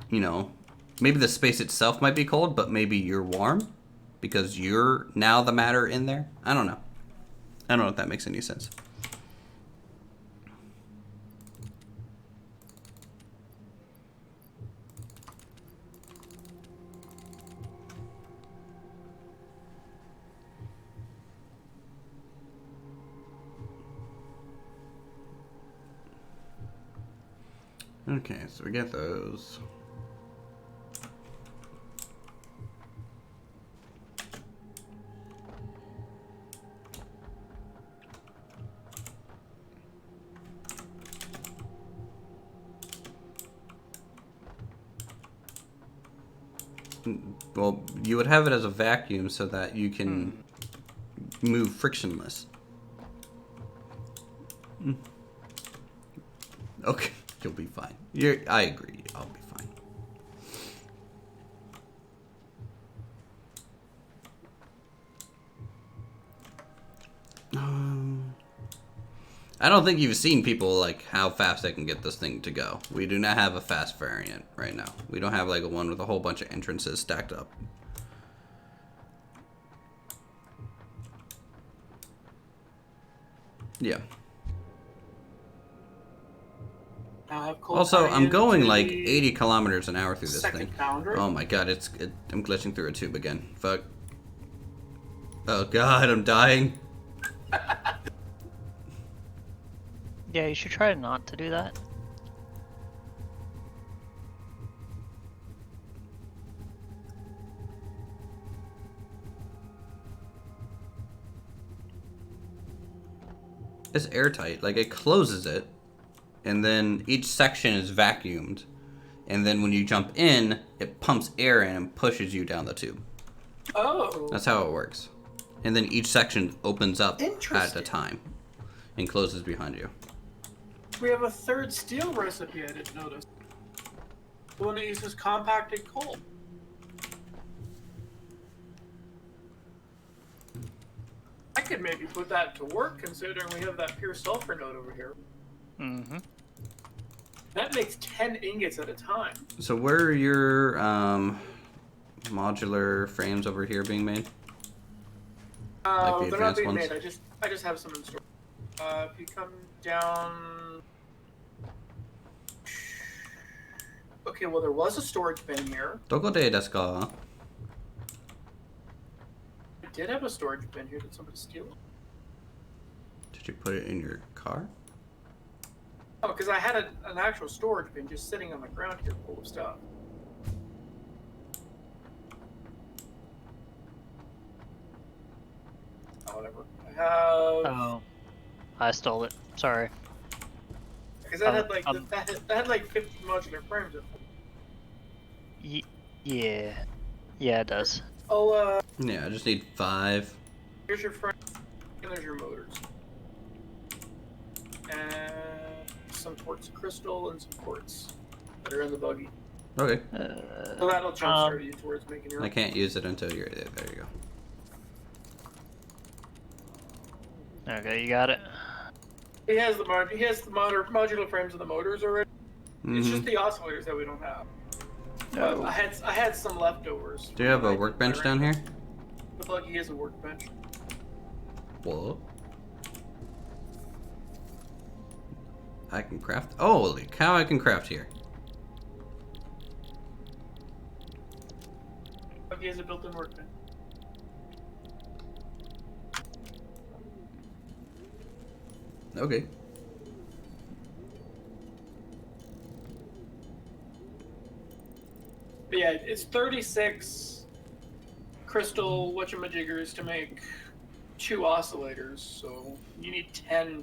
You know, maybe the space itself might be cold, but maybe you're warm because you're now the matter in there. I don't know. I don't know if that makes any sense. Okay, so we get those. Well, you would have it as a vacuum so that you can move frictionless. Okay, you'll be fine. I agree. I'll be fine. I don't think you've seen people like how fast they can get this thing to go. We do not have a fast variant right now. We don't have like a one with a whole bunch of entrances stacked up. Yeah. Also, I'm going like 80 kilometers an hour through this thing. Boundary. Oh my god, I'm glitching through a tube again. Fuck. Oh god, I'm dying. Yeah, you should try not to do that. It's airtight. Like, it closes it, and then each section is vacuumed. And then when you jump in, it pumps air in and pushes you down the tube. Oh. That's how it works. And then each section opens up at a time and closes behind you. We have a third steel recipe I didn't notice. The one that uses compacted coal. I could maybe put that to work considering we have that pure sulfur node over here. Mm-hmm. That makes 10 ingots at a time. So where are your modular frames over here being made? Like the they're not advanced being ones? made. I just have some in store. If you come down. Okay, well there was a storage bin here. Doko de desu ka? I did have a storage bin here. Did somebody steal it? Did you put it in your car? Oh, because I had an actual storage bin just sitting on the ground here full of stuff. Oh, whatever. I have. Oh, I stole it. Sorry. Because that had like that had like 50 modular frames in it. Yeah. Yeah, it does. Oh, Yeah, I just need 5. here's your frame, and there's your motors. And some quartz crystal and some quartz that are in the buggy. Okay. So that'll jumpstart you towards making your I can't use it until you're there. There you go. Okay, you got it. He has the modular frames of the motors already. It's just the oscillators that we don't have. No. I had some leftovers. Do you have a workbench down here? The buggy is a workbench. What? I can craft. Oh, holy cow! I can craft here. Buggy has a built-in workbench. Okay. But yeah, it's 36 crystal whatchamajiggers to make 2 oscillators, so you need 10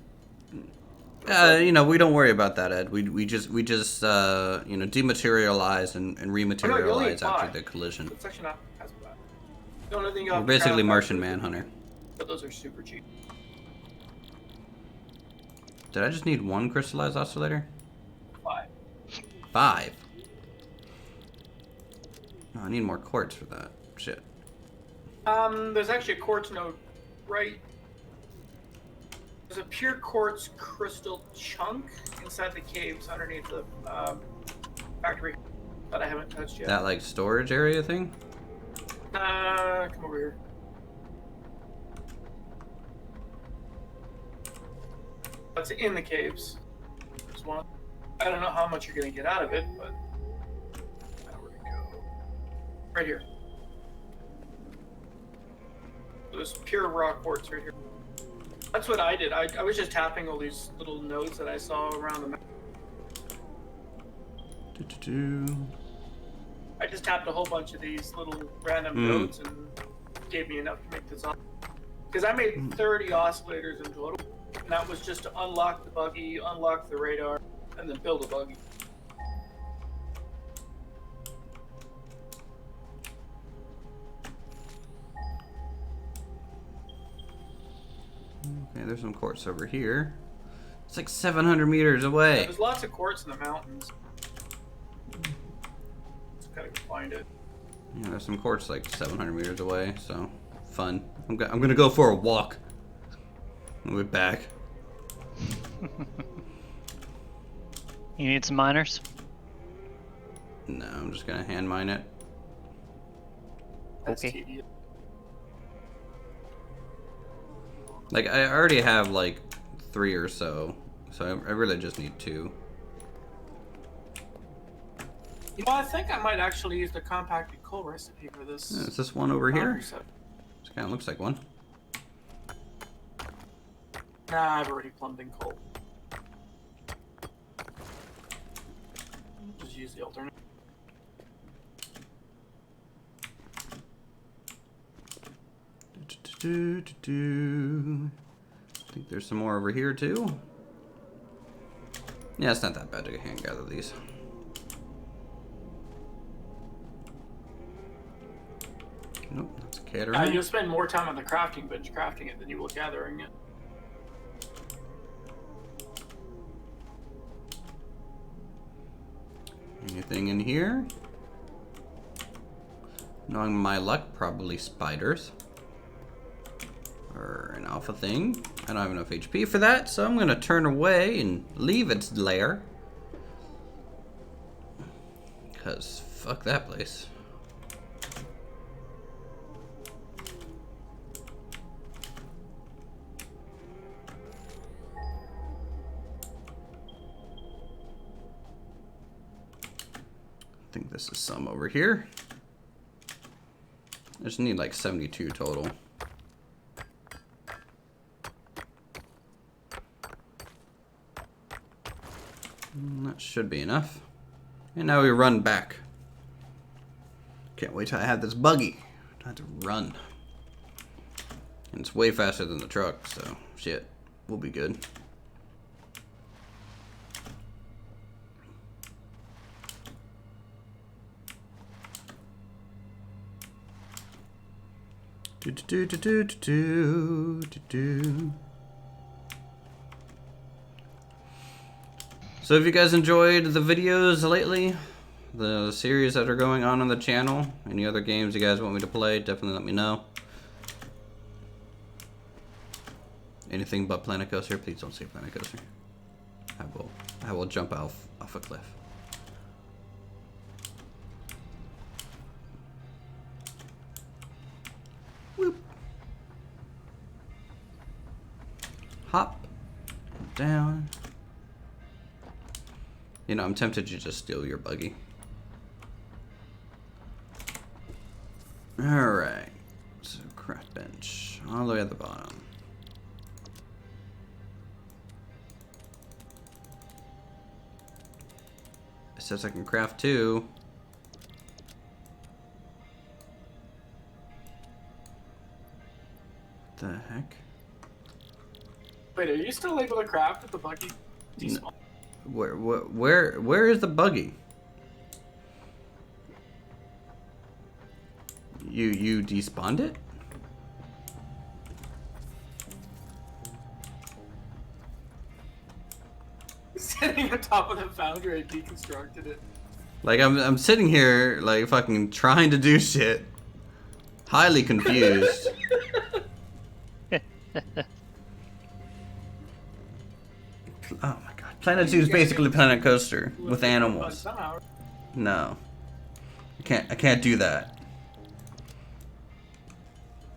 You know, we don't worry about that, Ed. We just you know, dematerialize and rematerialize after the collision. It's actually not as bad. The only thing you We're have to basically craft Martian after is the Manhunter. but those are super cheap. Did I just need one crystallized oscillator? 5. 5. Oh, I need more quartz for that. Shit. There's actually a quartz node right. There's a pure quartz crystal chunk inside the caves underneath the factory that I haven't touched yet. That like storage area thing? Come over here. It's in the caves. There's one. I don't know how much you're gonna get out of it, but where'd it go? Right here. There's pure raw quartz right here. That's what I did. I was just tapping all these little nodes that I saw around the map. I just tapped a whole bunch of these little random nodes and gave me enough to make this up. Because I made 30 oscillators in total. And that was just to unlock the buggy, unlock the radar, and then build a buggy. Okay, there's some quartz over here. It's like 700 meters away. Yeah, there's lots of quartz in the mountains. Just gotta go find it. Yeah, there's some quartz like 700 meters away, so fun. I'm gonna go for a walk. I'll be back. You need some miners? No, I'm just gonna hand mine it. That's Okay. tedious. Like, I already have like 3 or so I really just need 2. You know, I think I might actually use the compacted coal recipe for this. Yeah, is this one over here? Set. This kind of looks like one. Nah, I've already plumbed in coal. Just use the alternate. I think there's some more over here too. Yeah, it's not that bad to hand gather these. Nope, that's a catering. You'll spend more time on the crafting bench crafting it than you will gathering it. Anything in here? Knowing my luck, probably spiders. Or an alpha thing. I don't have enough HP for that, so I'm gonna turn away and leave its lair. Cause fuck that place. I think this is some over here. I just need like 72 total. That should be enough. And now we run back. Can't wait till I have this buggy. I have to run. And it's way faster than the truck, so shit, we'll be good. So if you guys enjoyed the videos lately, the series that are going on the channel, any other games you guys want me to play, definitely let me know. Anything but Planet Coaster, please don't say Planet Coaster. I will jump off a cliff. Whoop. Hop down. You know, I'm tempted to just steal your buggy. Alright. So, craft bench. All the way at the bottom. It says I can craft 2. What the heck? Wait, are you still able to craft with the buggy? Despawn. Where is the buggy? You despawned it? Sitting on top of the foundry, I deconstructed it. Like I'm sitting here like fucking trying to do shit. Highly confused. Oh my god. Planet Zoo is basically Planet Coaster with animals. Somehow. No. I can't do that.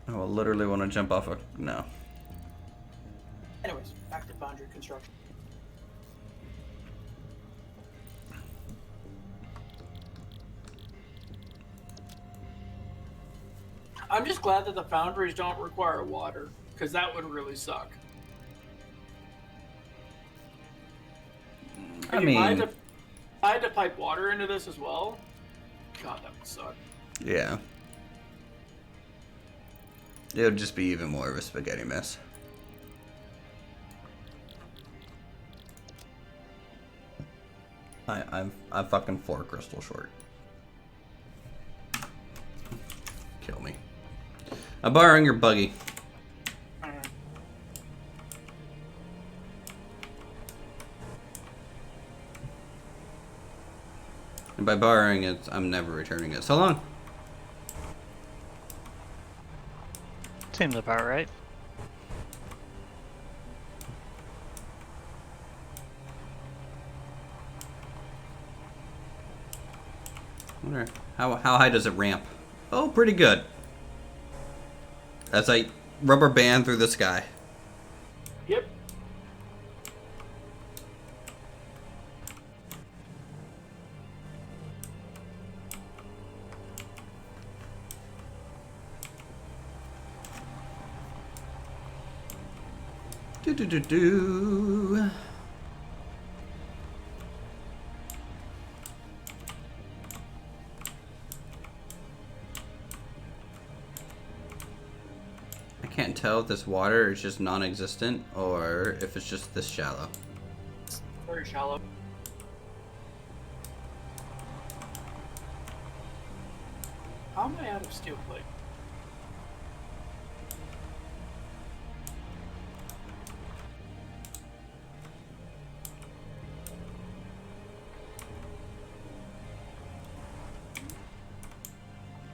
I will literally want to jump off a no. Anyways, back to foundry construction. I'm just glad that the foundries don't require water, because that would really suck. I And mean, if I had to pipe water into this as well, God, that would suck. yeah. It would just be even more of a spaghetti mess. I'm fucking 4 crystal short. Kill me. I'm borrowing your buggy. And by borrowing it, I'm never returning it. So long. Seems about right. I wonder how high does it ramp? Oh, pretty good. As I rubber band through the sky. Yep. Do do do do. I can't tell if this water is just non-existent or if it's just this shallow. It's very shallow. How am I out of steel plate?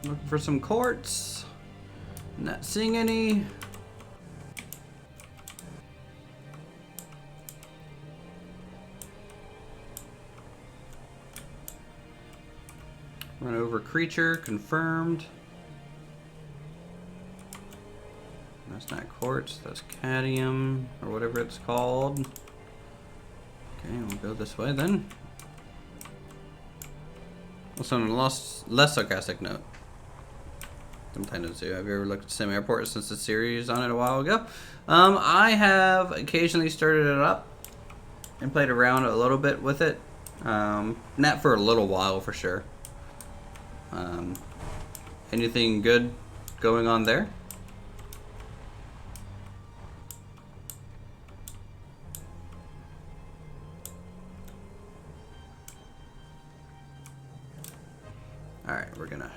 Looking for some quartz. Not seeing any. Run over creature, confirmed. That's not quartz, that's cadmium, or whatever it's called. Okay, we'll go this way then. Also, on a less sarcastic note. Sometimes do. Have you ever looked at Sim Airport since the series on it a while ago? I have occasionally started it up and played around a little bit with it. Not for a little while for sure. Anything good going on there? Alright, we're gonna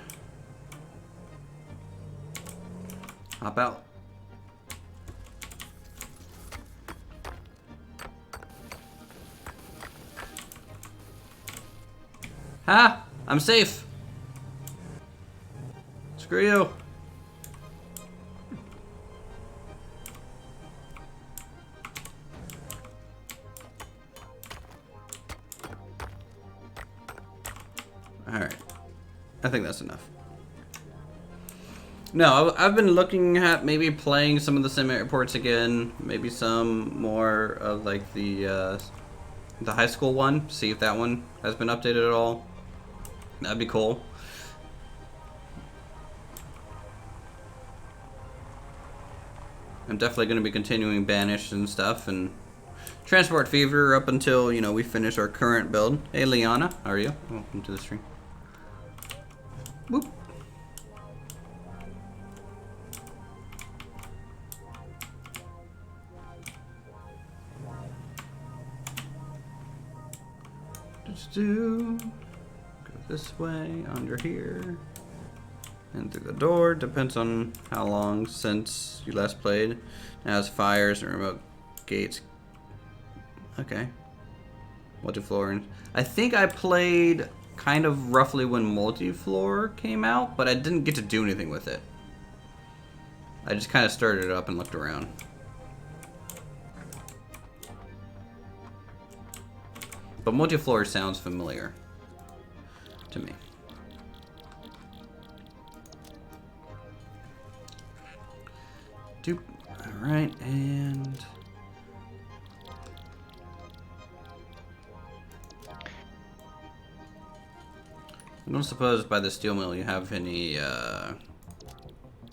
hop out. Ha! I'm safe! Screw you! Alright. I think that's enough. No, I've been looking at maybe playing some of the sim airports again. Maybe some more of like the high school one. See if that one has been updated at all. That'd be cool. I'm definitely going to be continuing Banish and stuff and Transport Fever up until, you know, we finish our current build. Hey, Liana, how are you? Welcome to the stream. Whoop. Go this way, under here, and through the door. Depends on how long since you last played. Now it's fires and remote gates. Okay. Multi-floor. I think I played kind of roughly when multi-floor came out, but I didn't get to do anything with it. I just kind of started it up and looked around. But multi-floor sounds familiar to me. Doop. Alright, and... I don't suppose by the steel mill you have any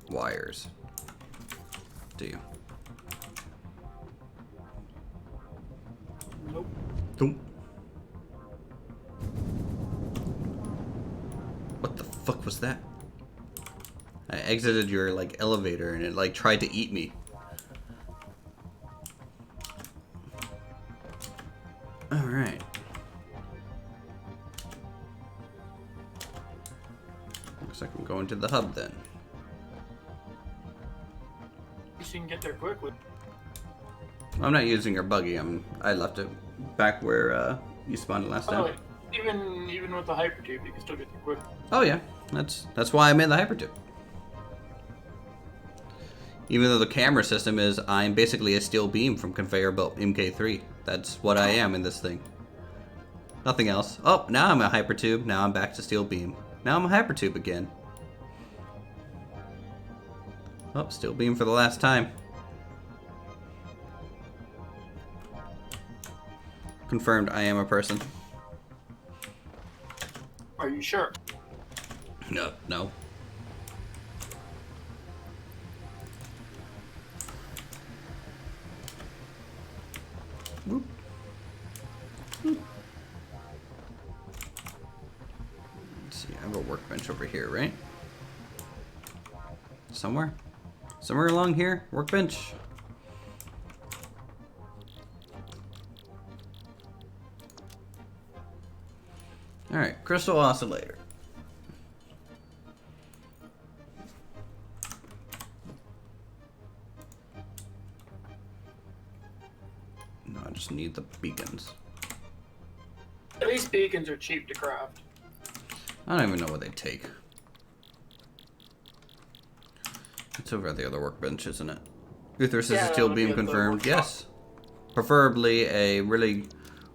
wires, do you? Nope. Nope. What the fuck was that? I exited your like elevator and it like tried to eat me. All right. Looks like I'm going to the hub then. You can get there quickly. I'm not using your buggy. I left it back where you spawned last time. Oh, even with the hypertube, you can still get there quick. Oh yeah, that's why I made the hypertube. Even though the camera system is, I'm basically a steel beam from conveyor belt MK3. That's what I am in this thing. Nothing else. Oh, now I'm a hypertube. Now I'm back to steel beam. Now I'm a hypertube again. Oh, steel beam for the last time. Confirmed, I am a person. Are you sure? No. Whoop. Whoop. Let's see, I have a workbench over here, right? Somewhere along here, workbench. All right, crystal oscillator. No, I just need the beacons. These beacons are cheap to craft. I don't even know what they take. It's over at the other workbench, isn't it? Uther says Yeah, steel it'll be beam at the confirmed. workshop. Yes. Preferably a really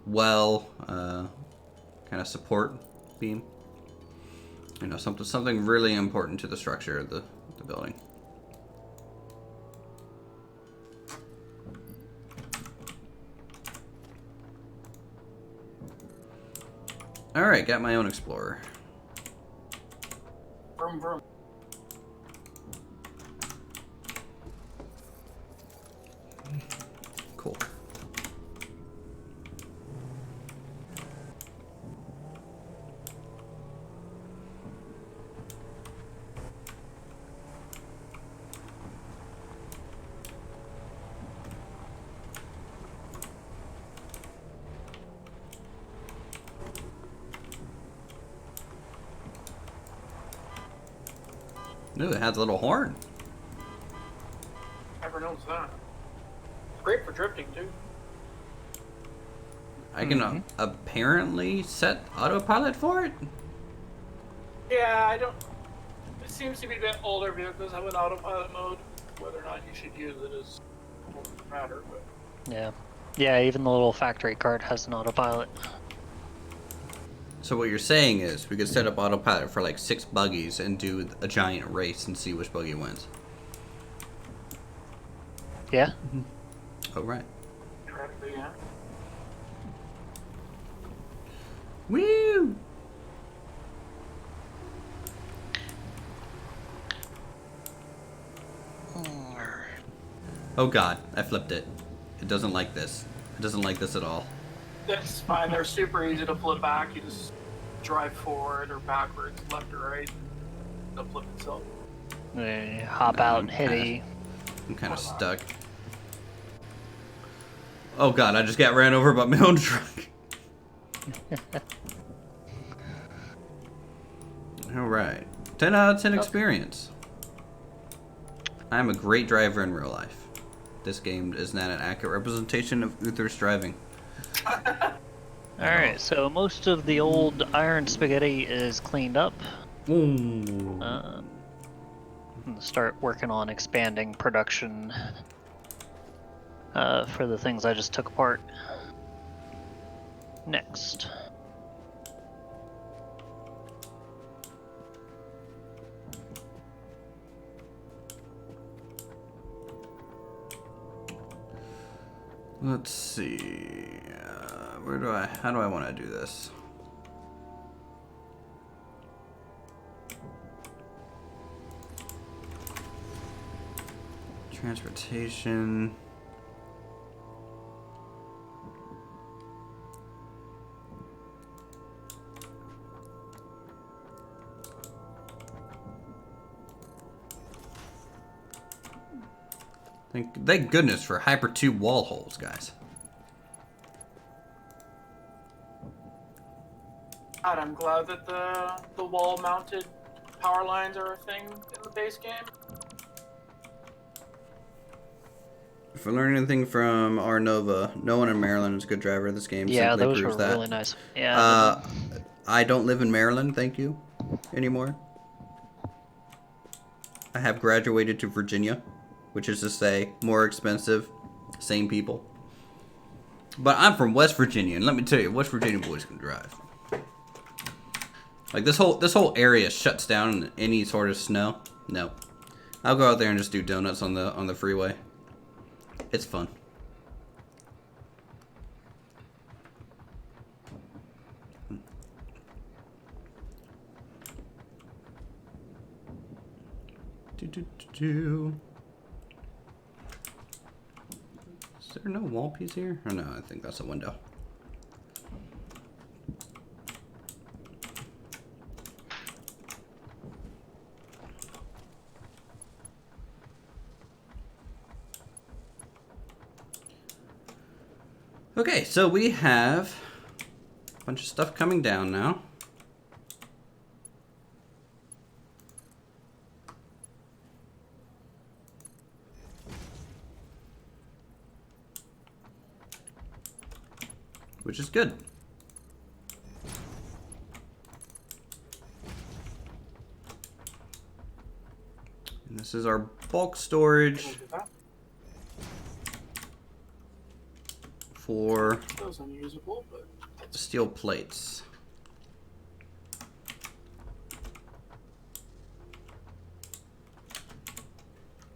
well kind of support beam. You know, something really important to the structure of the building. Alright, got my own explorer. Vroom, vroom. Cool. Ooh, it has a little horn. Never noticed that. It's great for drifting too. I can apparently set autopilot for it. Yeah, I don't. It seems to be that older vehicles have an autopilot mode. Whether or not you should use it is doesn't matter. But Yeah, even the little factory cart has an autopilot. So what you're saying is we could set up autopilot for like 6 buggies and do a giant race and see which buggy wins. Yeah. Oh, right. theoretically, yeah. Woo! Oh god, I flipped it. It doesn't like this. It doesn't like this at all. That's fine. They're super easy to flip back. You just drive forward or backwards, left or right. They'll flip itself. Hop out and hit E. I'm kind of stuck. Oh god, I just got ran over by my own truck. Alright. 10 out of 10 experience. I'm a great driver in real life. This game is not an accurate representation of Uther's driving. Alright, so most of the old iron spaghetti is cleaned up. Ooh. I'm gonna start working on expanding production for the things I just took apart. Next. Let's see. How do I want to do this? Transportation. Thank goodness for Hyper 2 wall holes, guys. God, I'm glad that the wall-mounted power lines are a thing in the base game. If I learn anything from Arnova, no one in Maryland is a good driver of this game. Yeah, simply those were proves that. really nice. Yeah. I don't live in Maryland, thank you, anymore. I have graduated to Virginia, which is to say, more expensive, same people. But I'm from West Virginia, and let me tell you, West Virginia boys can drive. Like this whole area shuts down in any sort of snow. No, I'll go out there and just do donuts on the freeway. It's fun. Is there no wall piece here? Oh no, I think that's a window. Okay, so we have a bunch of stuff coming down now. Which is good. And this is our bulk storage for Those unusable, but steel plates.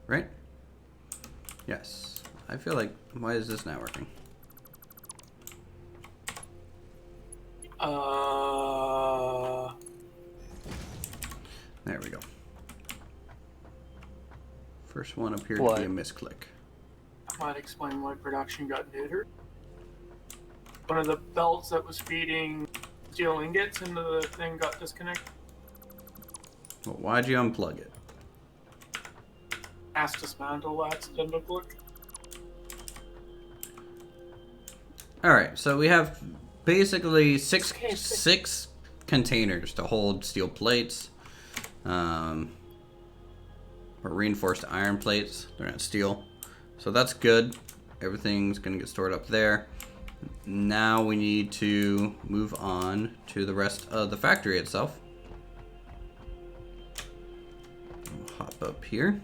Right? Yes. I feel like, why is this not working? There we go. First one appeared to be a misclick. might explain why production got neutered. One of the belts that was feeding steel ingots into the thing got disconnected. Well, why'd you unplug it? Asked dismantle accidental click. Alright, so we have basically six containers to hold steel plates. Or reinforced iron plates. They're not steel. So that's good. Everything's going to get stored up there. Now we need to move on to the rest of the factory itself. We'll hop up here.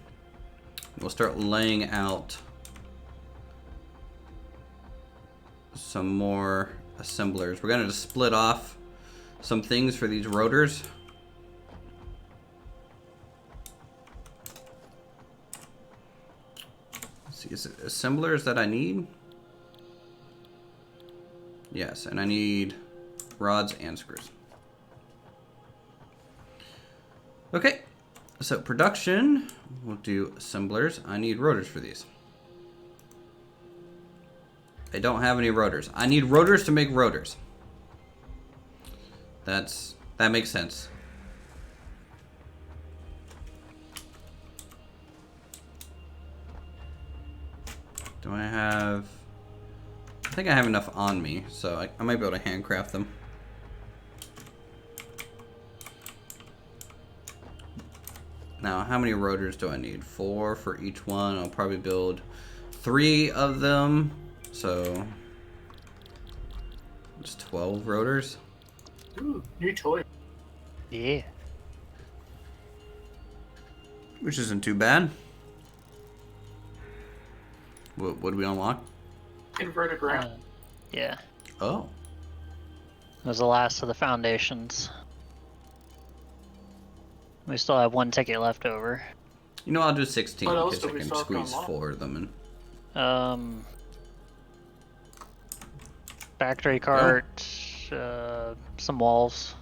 We'll start laying out some more assemblers. We're going to split off some things for these rotors. Let's see, is it assemblers that I need? Yes, and I need rods and screws. Okay, so production, we'll do assemblers. I need rotors for these. I don't have any rotors. I need rotors to make rotors. That makes sense. Do I have... I think I have enough on me, so I might be able to handcraft them. Now, how many rotors do I need? 4 for each one. I'll probably build 3 of them. So, it's 12 rotors. Ooh, new toy. Yeah. Which isn't too bad. What did we unlock? Inverted ramp. Yeah. Oh. It was the last of the foundations. We still have 1 ticket left over. You know, I'll do 16 What else because do I we can still have to squeeze unlock? 4 of them in. Factory cart, some walls.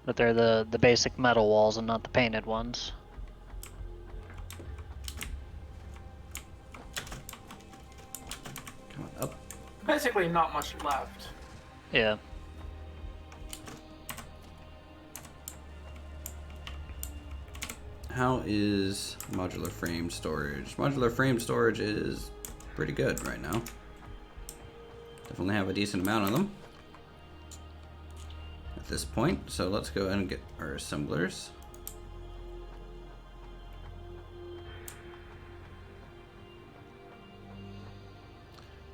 But they're the basic metal walls and not the painted ones. Come on, up. Basically, not much left. Yeah. How is modular frame storage? Modular frame storage is pretty good right now. Definitely have a decent amount of them at this point. So let's go ahead and get our assemblers.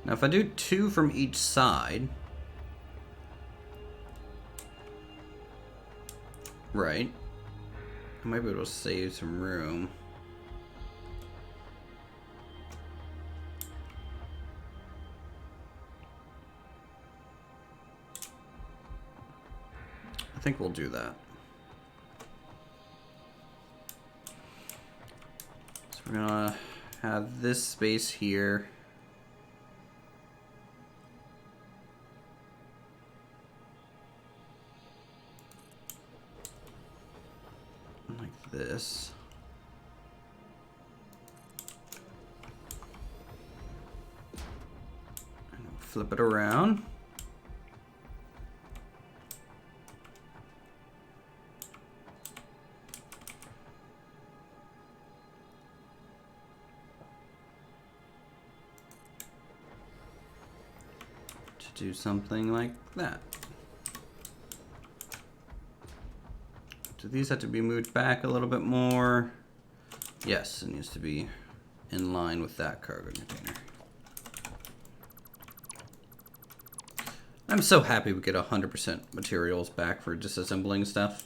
Now if I do 2 from each side, right, I might be able to save some room. I think we'll do that. So we're gonna have this space here. Like this. And we'll flip it around. To do something like that. Do these have to be moved back a little bit more? Yes, it needs to be in line with that cargo container. I'm so happy we get 100% materials back for disassembling stuff.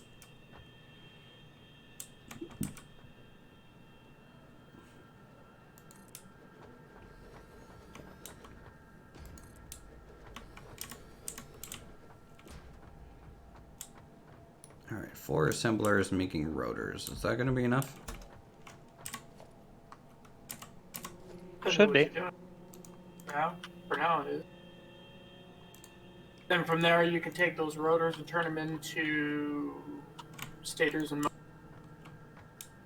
Alright, 4 assemblers making rotors. Is that going to be enough? Should be. Yeah, for now it is. Then from there you can take those rotors and turn them into stators and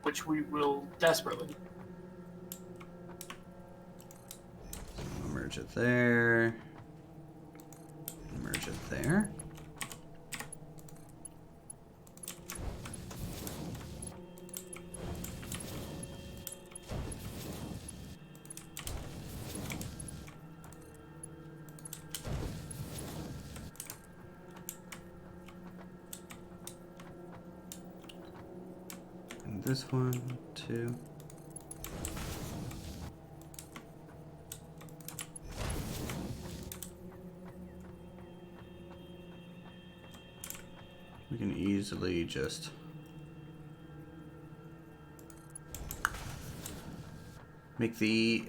which we will desperately need. I'll merge it there. Merge it there. This 1, 2. We can easily just make the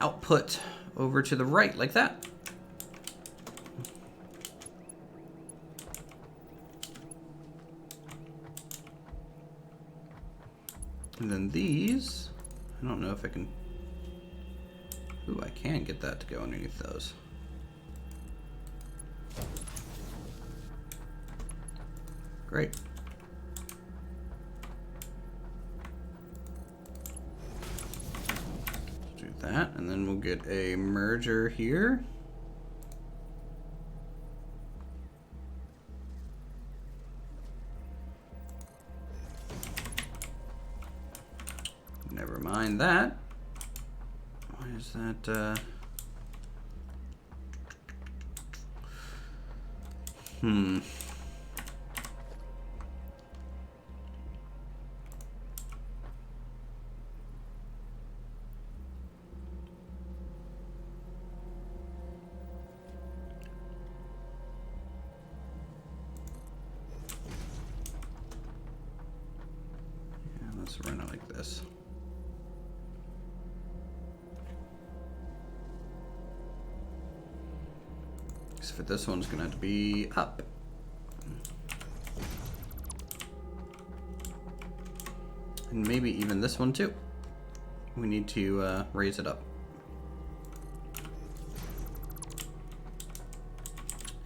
output over to the right like that. And then these, I don't know if I can, ooh, I can get that to go underneath those. Great. Let's do that, and then we'll get a merger here. Never mind that. Why is that, let's run it like this. Because for this one's gonna have to be up. And maybe even this one too. We need to raise it up.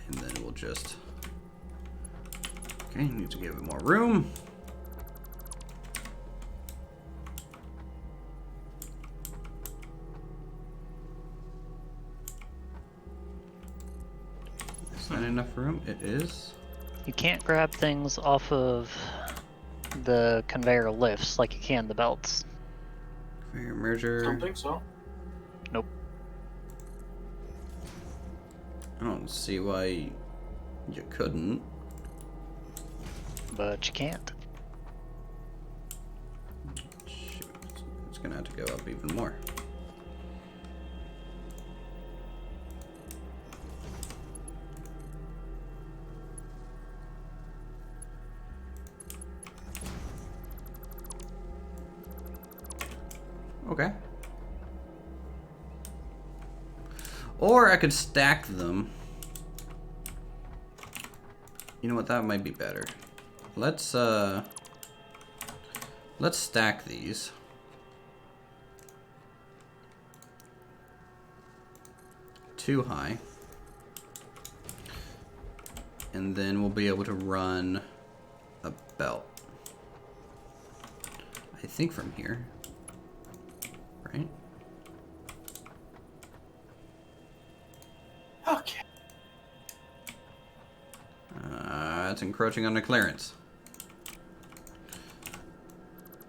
And then we'll just... Okay, need to give it more room. Is that enough room? It is. You can't grab things off of the conveyor lifts like you can the belts. Conveyor merger. I don't think so. Nope. I don't see why you couldn't. But you can't. Shoot, it's gonna have to go up even more. Okay. Or I could stack them. You know what, that might be better. Let's stack these. Too high. And then we'll be able to run a belt. I think from here. Right? Okay. It's encroaching on the clearance.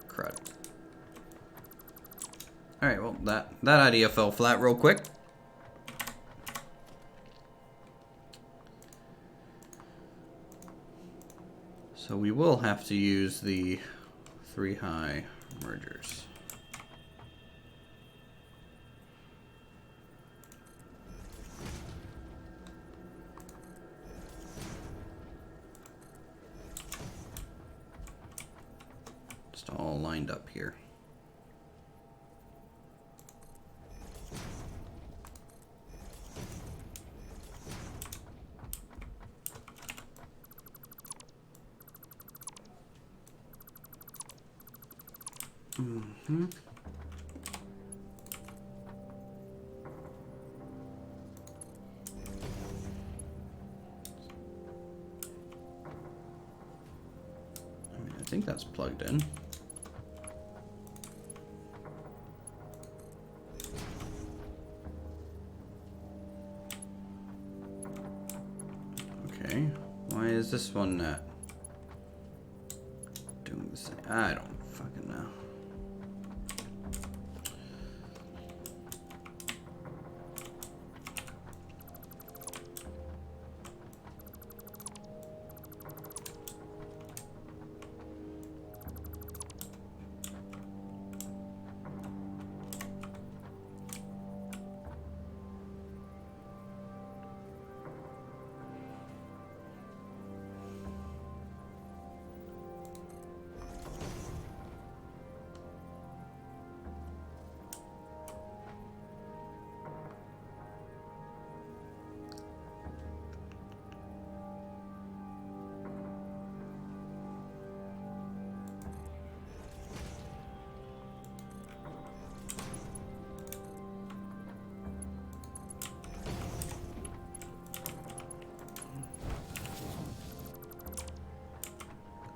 Crud. Alright, well, that idea fell flat real quick. So we will have to use the 3 high mergers. Just all lined up here. Mm-hmm. I think that's plugged in. Okay, why is this one not doing the same? I don't fucking know.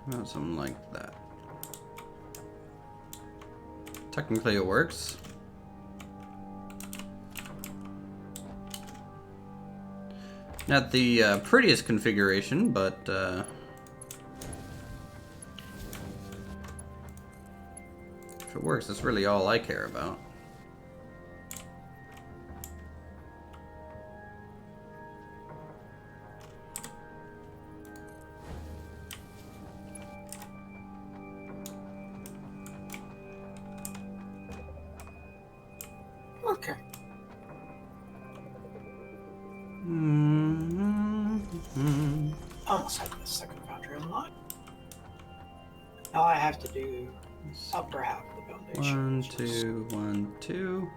About something like that. Technically it works. Not the prettiest configuration, but if it works, that's really all I care about. Okay. Almost have the second foundry unlocked. Now I have to do Upper half of the foundation. 1, 2, 1, 2.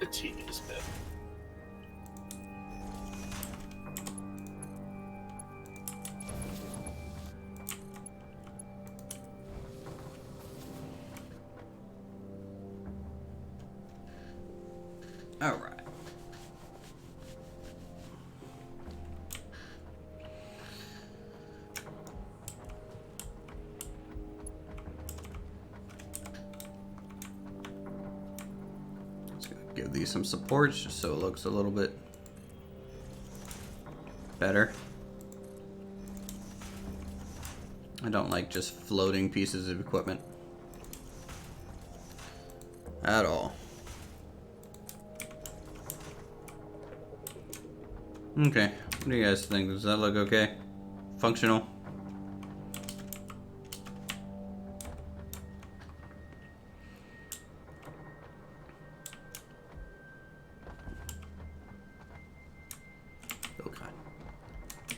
The tedious bit. All right. Give these some supports just so it looks a little bit better. I don't like just floating pieces of equipment at all. Okay, what do you guys think? Does that look okay? Functional?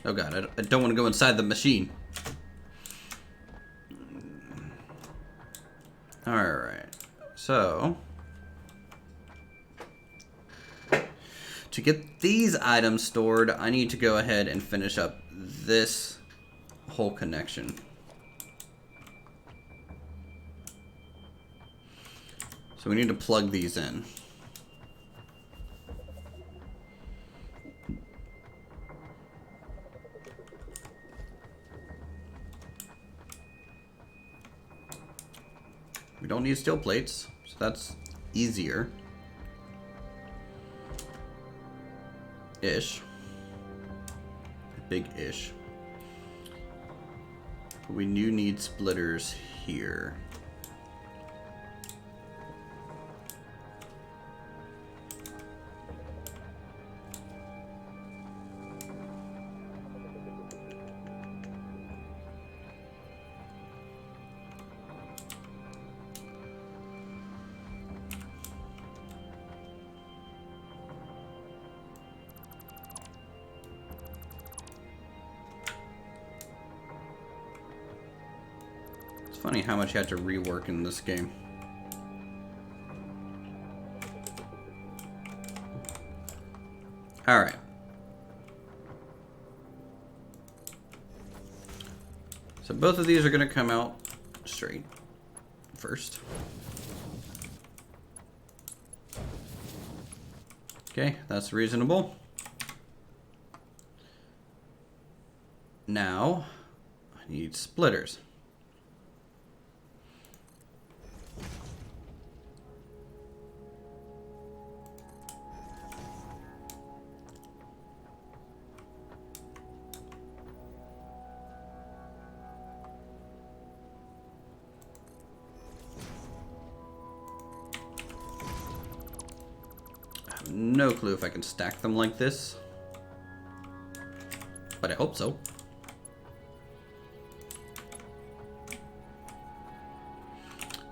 Oh god, I don't want to go inside the machine. Alright, so to get these items stored, I need to go ahead and finish up this whole connection. So we need to plug these in. We don't need steel plates, so that's easier. Ish. Big-ish. We do need splitters here. Funny how much you had to rework in this game. All right. So both of these are going to come out straight first. Okay, that's reasonable. Now, I need splitters. No clue if I can stack them like this, but I hope so.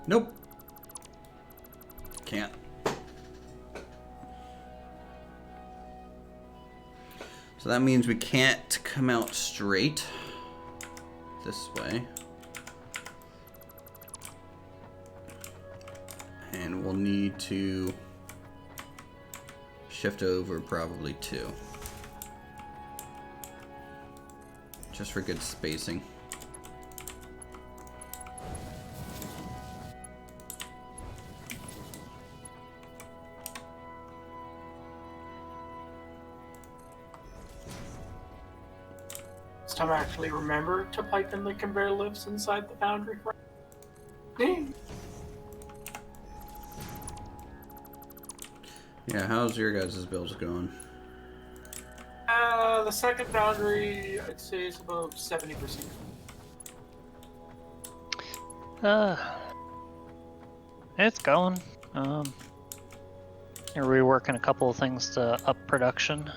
Nope. Can't. So that means we can't come out straight this way. And we'll need to shift over probably two. Just for good spacing. This time I actually remember to pipe in the conveyor lifts inside the foundry. Dang. Yeah, how's your guys' builds going? The second foundry, I'd say, is about 70%. It's going. You're reworking a couple of things to up production.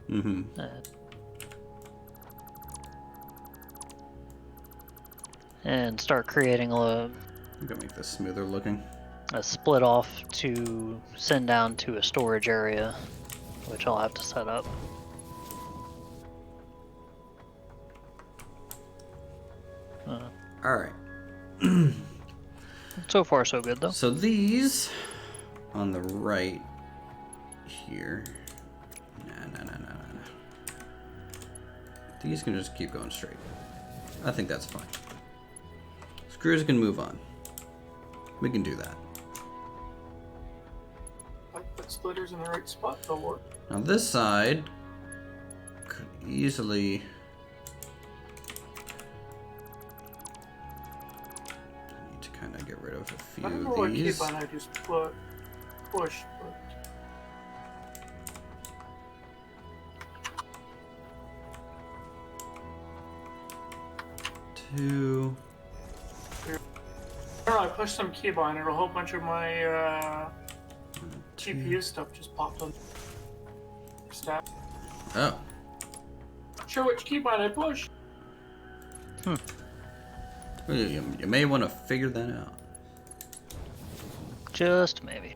Mm-hmm. And start creating I'm gonna make this smoother looking. a split off to send down to a storage area, which I'll have to set up. Alright. So far, so good, though. So these on the right here. Nah. These can just keep going straight. I think that's fine. Screws can move on. We can do that. I put splitters in the right spot, they'll work. Now this side could easily... I need to kind of get rid of a few I don't know of what these. keybind I just push, but... Two. I don't know, I pushed some keybind and a whole bunch of my GPU stuff just popped on. Stat. Oh. Not sure which keybind I pushed. Well, you may want to figure that out. Just maybe.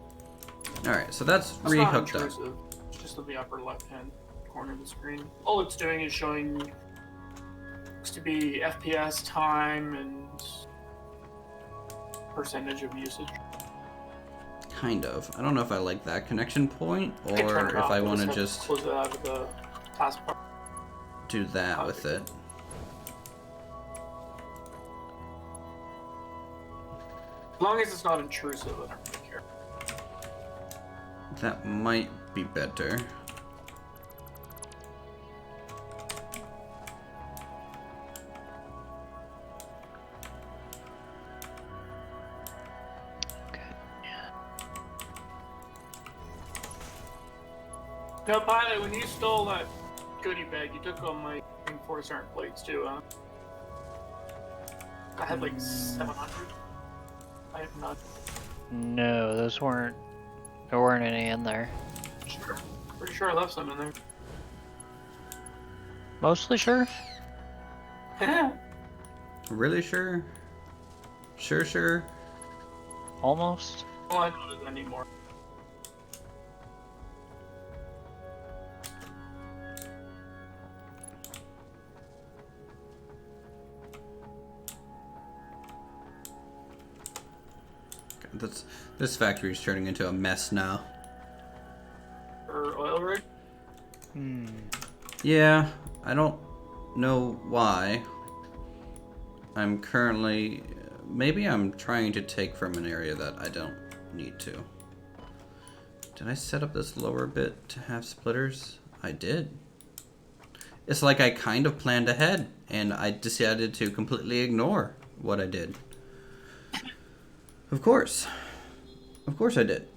Alright, so that's That's not re-hooked up. intrusive. It's just in the upper left-hand corner of the screen. All it's doing is showing looks to be FPS time and percentage of usage. Kind of. I don't know if I like that connection point, I can turn or it if off, I I'll want to have just close it out of the taskbar. do that with it. As long as it's not intrusive, I don't really care. That might be better. No, Pilot, when you stole that goodie bag, you took all my reinforced iron plates too, huh? I had like 700. I have not. No, those weren't. There weren't any in there. Sure. Pretty sure I left some in there. Mostly sure. Really sure? Sure. Almost. Well, I don't know anymore. This factory is turning into a mess now. Or oil rig? Yeah, I don't know why. I'm currently... Maybe I'm trying to take from an area that I don't need to. Did I set up this lower bit to have splitters? I did. It's like I kind of planned ahead, and I decided to completely ignore what I did. Of course. Of course I did.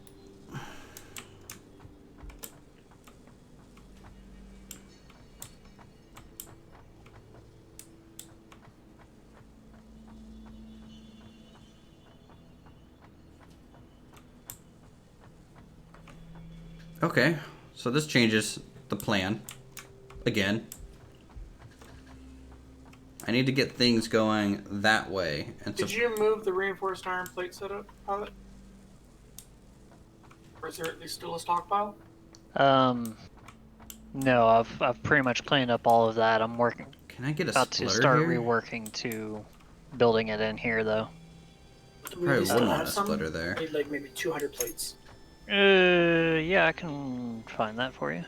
Okay, so this changes the plan. Again. I need to get things going that way. And Did you move the reinforced iron plate setup, Pilot? Or is there at least still a stockpile? No, I've pretty much cleaned up all of that. I'm working. Can I get a About to splitter start here? reworking to building it in here, though. Probably wouldn't want a splitter there. I need like maybe 200 plates. Yeah, I can find that for you.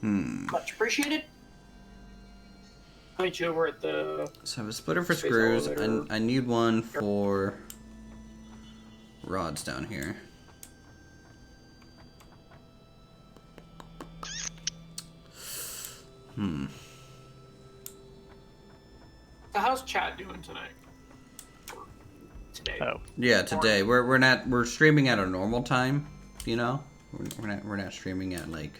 Much appreciated. I'll meet you over at the... So I have a splitter for Space screws. elevator. I need one for rods down here. So how's chat doing tonight? Or today? Oh, Yeah, today we're streaming at our normal time. You know, we're not streaming at like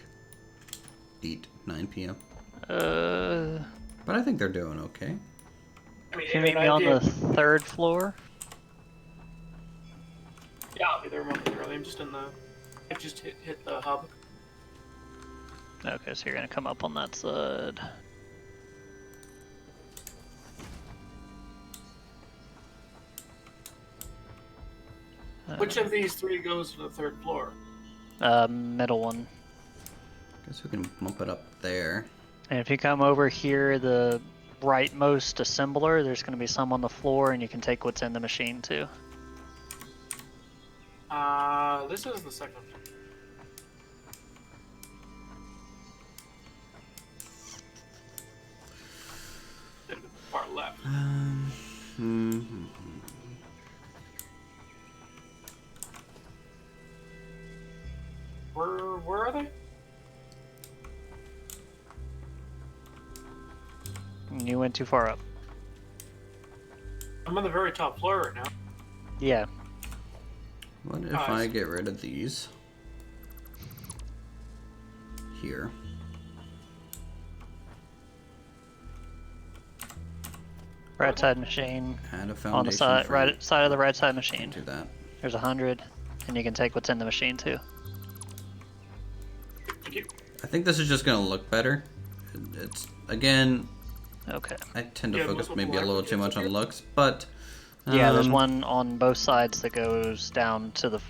9 p.m. But I think they're doing okay. I mean, can you meet me on the 3rd floor? Yeah, I'll be there momentarily. I'm just in the... I just hit the hub. Okay, so you're gonna come up on that side. Which of these three goes to the 3rd floor? Middle one. Guess we can bump it up there. And if you come over here, the rightmost assembler, there's going to be some on the floor, and you can take what's in the machine too. This is the second. Far left. Where are they? You went too far up. I'm on the very top floor right now. Yeah. What if I get rid of these? Here. Right side machine. Add a foundation On the side, frame. right side of the right side machine. Do that. There's 100, and you can take what's in the machine too. Thank you. I think this is just gonna look better. It's again. Okay. I tend to Yeah, focus multiple maybe a little too much on applications looks, but Yeah, there's one on both sides that goes down to the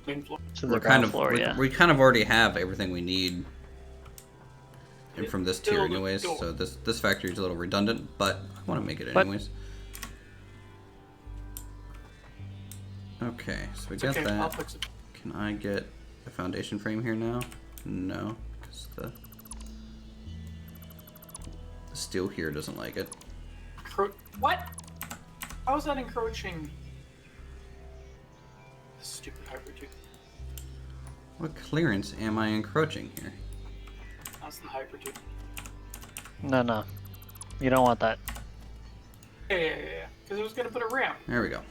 Main floor. we're ground floor. Yeah. we kind of already have everything we need. And from this tier, Build a anyways, door. so this factory is a little redundant, but I want to make it But- anyways. Okay, so we It's got okay, I'll that. fix it. Can I get a foundation frame here now? No, because the steel here doesn't like it. What? How is that encroaching? This stupid hypertube. What clearance am I encroaching here? That's the hypertube. No. You don't want that. Yeah. Because I was gonna put a ramp. There we go.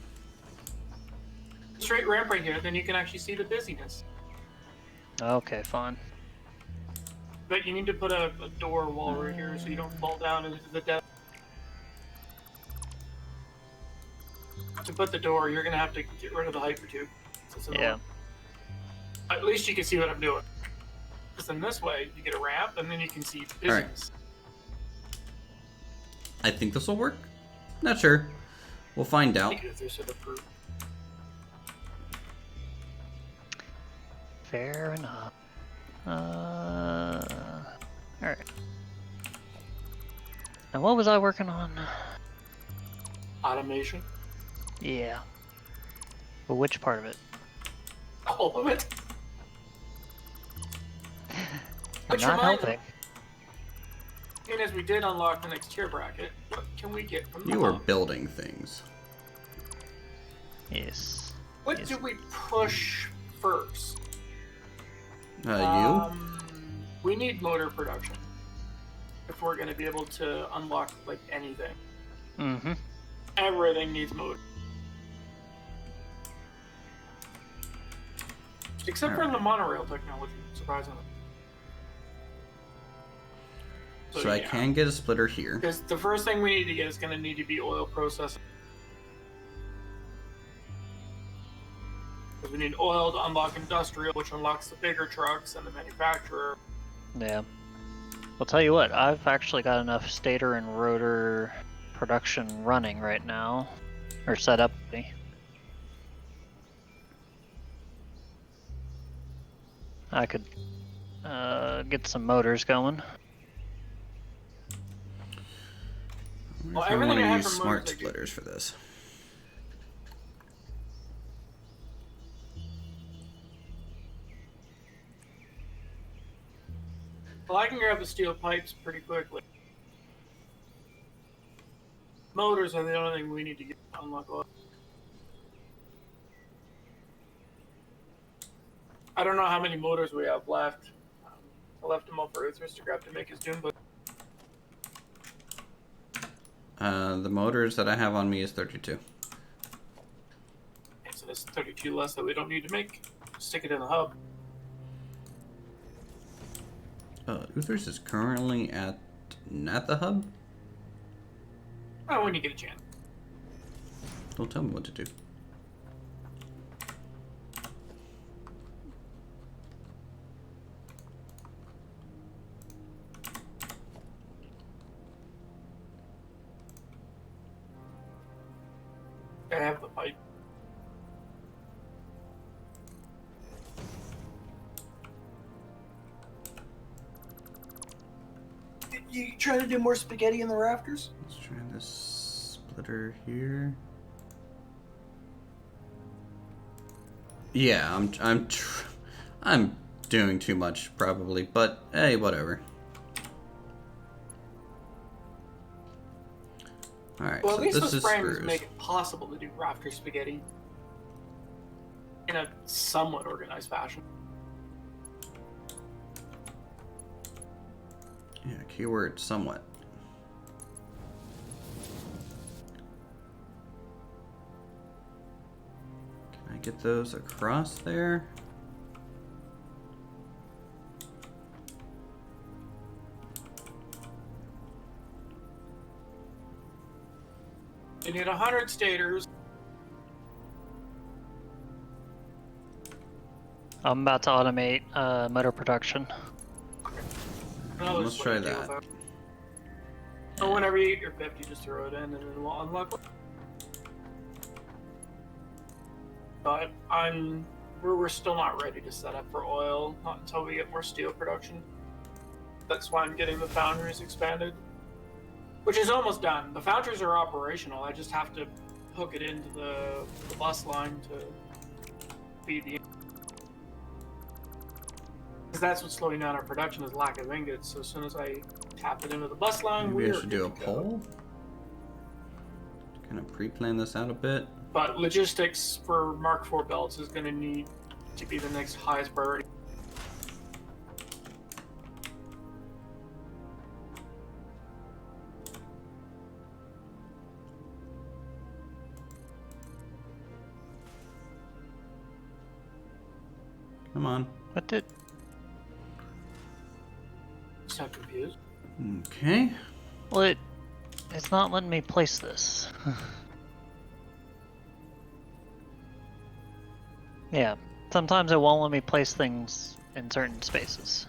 Straight ramp right here, then you can actually see the busyness. Okay, fine. But you need to put a door wall right here so you don't fall down into the depth. To put the door, you're gonna have to get rid of the hypertube. So it's Yeah. At least you can see what I'm doing. Because then this way, you get a ramp, and then you can see the Alright. busyness. I think this will work. Not sure. We'll find I out. think if there's a proof. Fair enough. Alright. Now what was I working on? Automation. Yeah. But which part of it? All of it. I'm Which not reminds helping. And as we did unlock the next tier bracket, what can we get from the You are hub? building things. Yes. What Yes. do we push first? You? We need motor production if we're going to be able to unlock like anything. Mm-hmm. Everything needs motor, except for the monorail technology. Surprisingly. So I can get a splitter here. Because the first thing we need to get is going to need to be oil processing. Because we need oil to unlock industrial, which unlocks the bigger trucks and the manufacturer. Yeah. I'll tell you what, I've actually got enough stator and rotor production running right now. Or set up. I could get some motors going. I Well, wonder if I everything want I to have use for smart motors I do. splitters for this. Well, I can grab the steel pipes pretty quickly. Motors are the only thing we need to get to unlock oil. I don't know how many motors we have left. I left them up for Uthris to grab to make his doom, but The motors that I have on me is 32. so there's 32 less that we don't need to make. Stick it in the hub. Uthers is currently at the hub? Oh, when you get a chance. Don't tell me what to do. I have the pipe. You trying to do more spaghetti in the rafters? Let's try this splitter here. Yeah, I'm doing too much probably, but hey, whatever. All right, Well, so at least this those is frames screws. make it possible to do rafter spaghetti in a somewhat organized fashion. Yeah, keyword somewhat. Can I get those across there? You need 100 stators. I'm about to automate motor production. Let's try that. So whenever you get your 50, just throw it in and then we'll unlock it. But we're still not ready to set up for oil, not until we get more steel production. That's why I'm getting the foundries expanded, which is almost done. The foundries are operational. I just have to hook it into the bus line to feed the. Because that's what's slowing down our production is lack of ingots. So as soon as I tap it into the bus line, Maybe I should do a poll. Kind of pre-plan this out a bit. But logistics for Mark IV belts is going to need to be the next highest priority. Come on. What did? Just not confused. Okay. Well, it's not letting me place this. Yeah, sometimes it won't let me place things in certain spaces.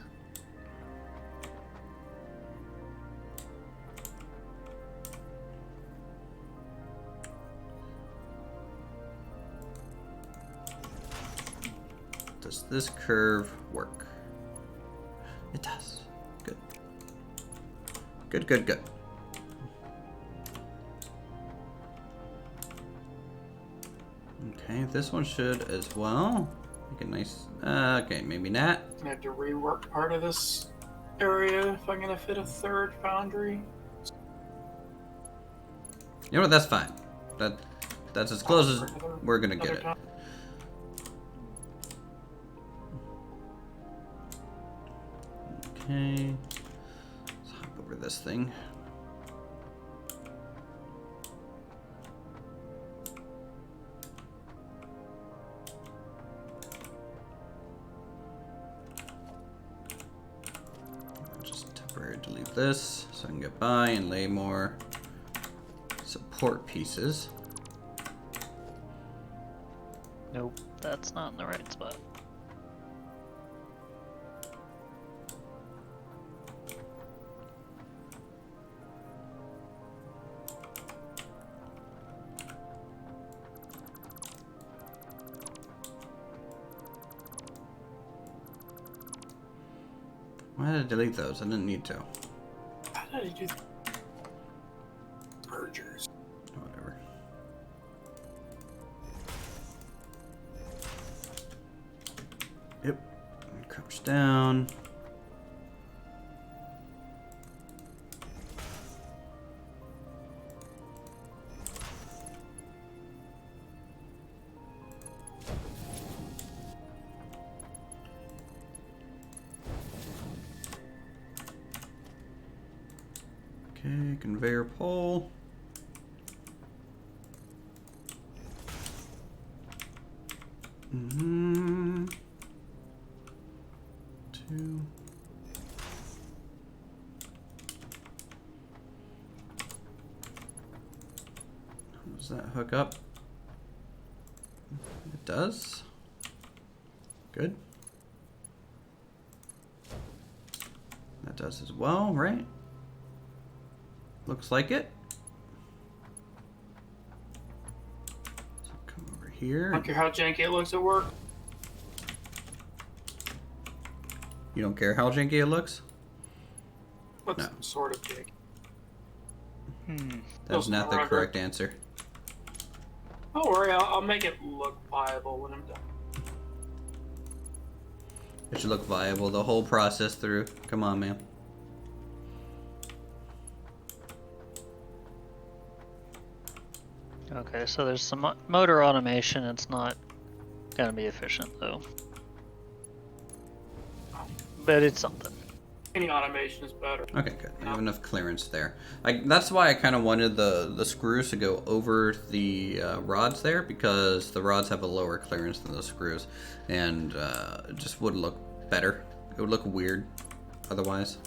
Does this curve work? It does. Good. Good, good, good. Okay, this one should as well. Make it nice. Okay, maybe not. I have to rework part of this area if I'm going to fit a third foundry. You know what? That's fine. That's as close as we're gonna get it. Time. Okay. Let's hop over this thing. Just temporarily delete this so I can get by and lay more support pieces. Nope, that's not in the right spot. Why did I delete those? I didn't need to. How did I do that? Mergers. Whatever. Yep. And crouch down. Okay, conveyor pole. Mm-hmm. 2. Does that hook up? It does. Good. That does as well, right? Looks like it. So come over here. I don't care how janky it looks at work. You don't care how janky it looks? What's No. sort of big? That's not the correct answer. Don't worry, I'll make it look viable when I'm done. It should look viable the whole process through. Come on, man. Okay, so there's some motor automation. It's not gonna be efficient though, but it's something. Any automation is better. Okay, good. I have enough clearance there. That's why I kind of wanted the screws to go over the rods there, because the rods have a lower clearance than the screws, and it just would look better. It would look weird otherwise.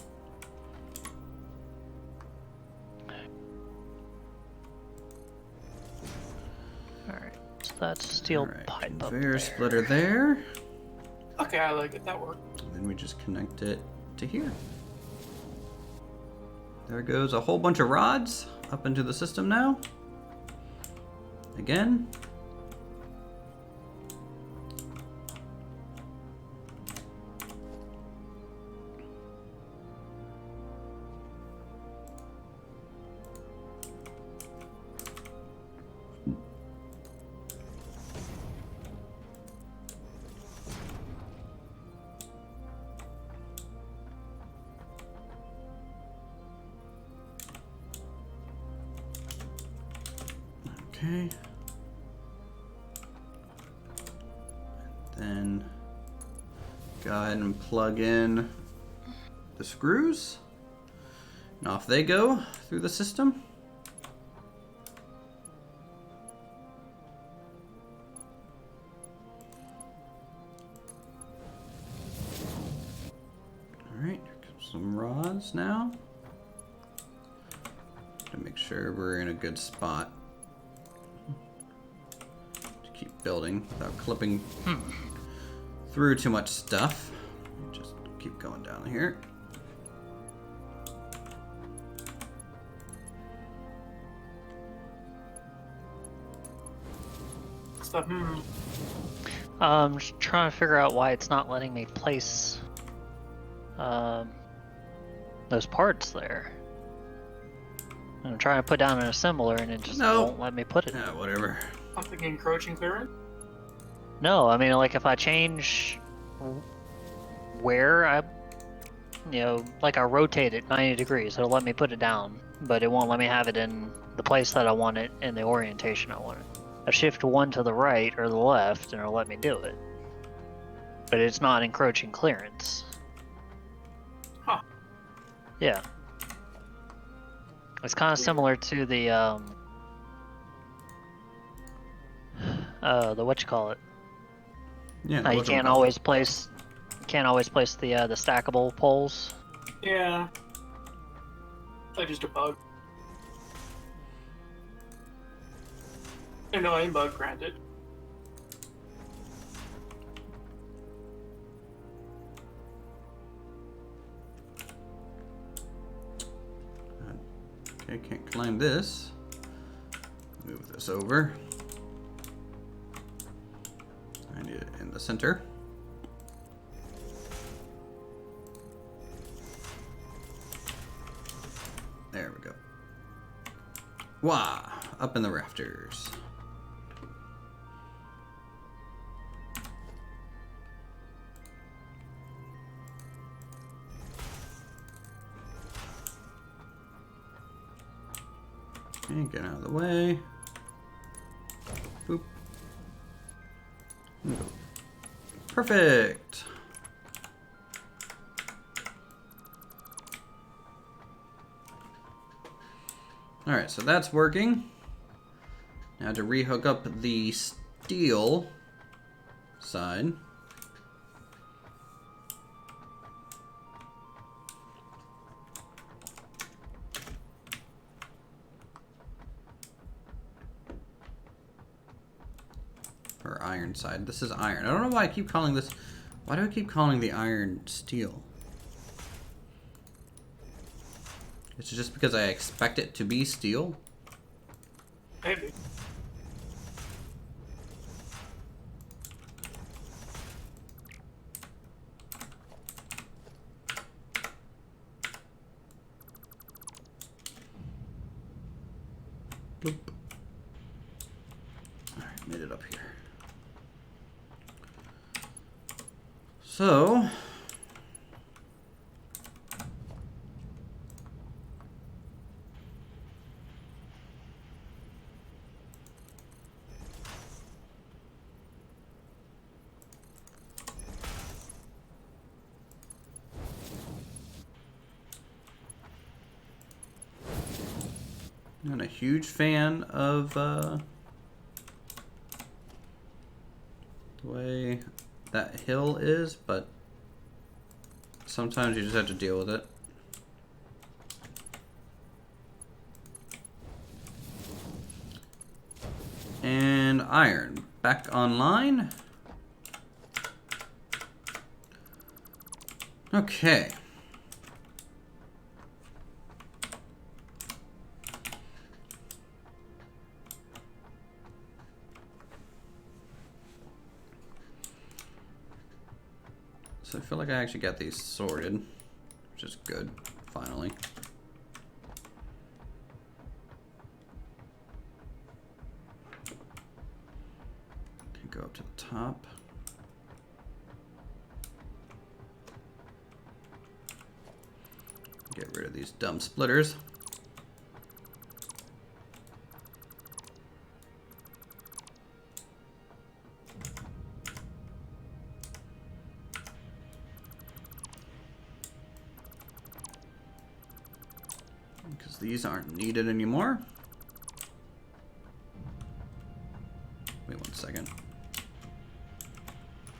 Alright, so that's steel pipe up Conveyor there. splitter there. Okay, I like it. That worked. And then we just connect it to here. There goes a whole bunch of rods up into the system now. Again. Okay. Then go ahead and plug in the screws. And off they go through the system. Alright, here comes some rods now. To make sure we're in a good spot. Keep building without clipping through too much stuff. Just keep going down here. Stuff. I'm just trying to figure out why it's not letting me place those parts there. I'm trying to put down an assembler and it just won't let me put it. Yeah, whatever. Something encroaching clearance? No, I mean, like if I change where I, like I rotate it 90 degrees, it'll let me put it down, but it won't let me have it in the place that I want it in the orientation I want it. I shift one to the right or the left and it'll let me do it. But it's not encroaching clearance. Huh. Yeah. It's kind of similar to the what you call it? Yeah. You can't always place the stackable poles. Yeah. Like just a bug. Annoying bug, granted. Okay, can't climb this. Move this over. I need it in the center. There we go. Wah! Up in the rafters. Okay, get out of the way. Boop. Go. Perfect. Alright, so that's working. Now to rehook up the steel side. Or iron side. This is iron. I don't know why I keep calling this... Why do I keep calling the iron steel? Is it just because I expect it to be steel? Maybe. Boop. Alright, made it up here. So... I'm not a huge fan of the way that hill is, but sometimes you just have to deal with it. And iron back online. Okay. So I feel like I actually got these sorted, which is good, finally. Okay, go up to the top. Get rid of these dumb splitters. Because these aren't needed anymore. Wait 1 second.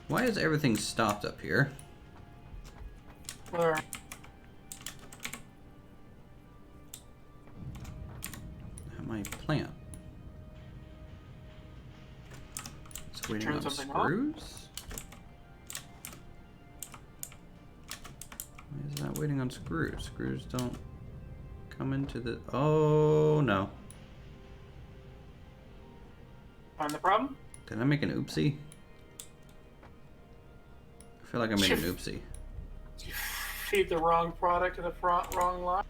Why is everything stopped up here? Where? My plant. It's waiting Turn on something off? screws? Why is that waiting on screws? Screws don't come into the... Oh, no. Find the problem? Did I make an oopsie? I feel like I made an oopsie. Did you feed the wrong product to the wrong line?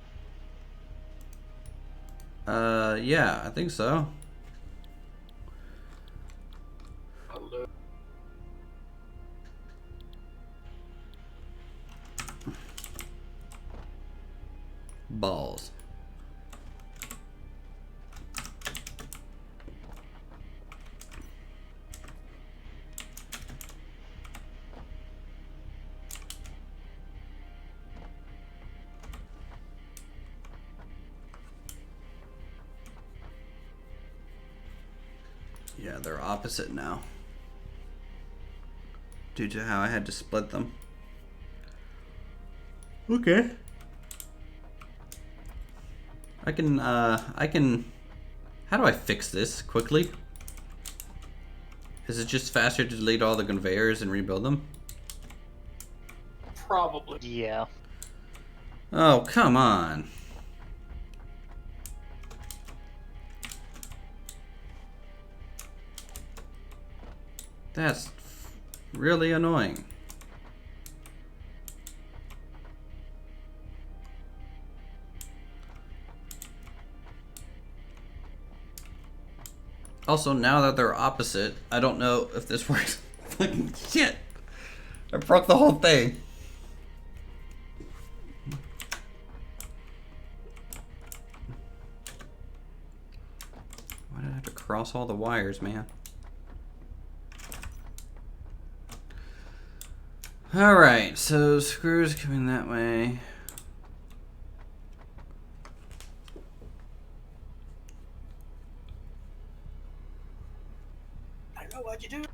Yeah, I think so. Hello. Balls. Yeah, they're opposite now. Due to how I had to split them. Okay. I can, how do I fix this quickly? Is it just faster to delete all the conveyors and rebuild them? Probably. Yeah. Oh, come on. That's really annoying. Also, now that they're opposite, I don't know if this works. Fucking shit! I broke the whole thing. Why did I have to cross all the wires, man? Alright, so screws coming that way. I know what'd you do.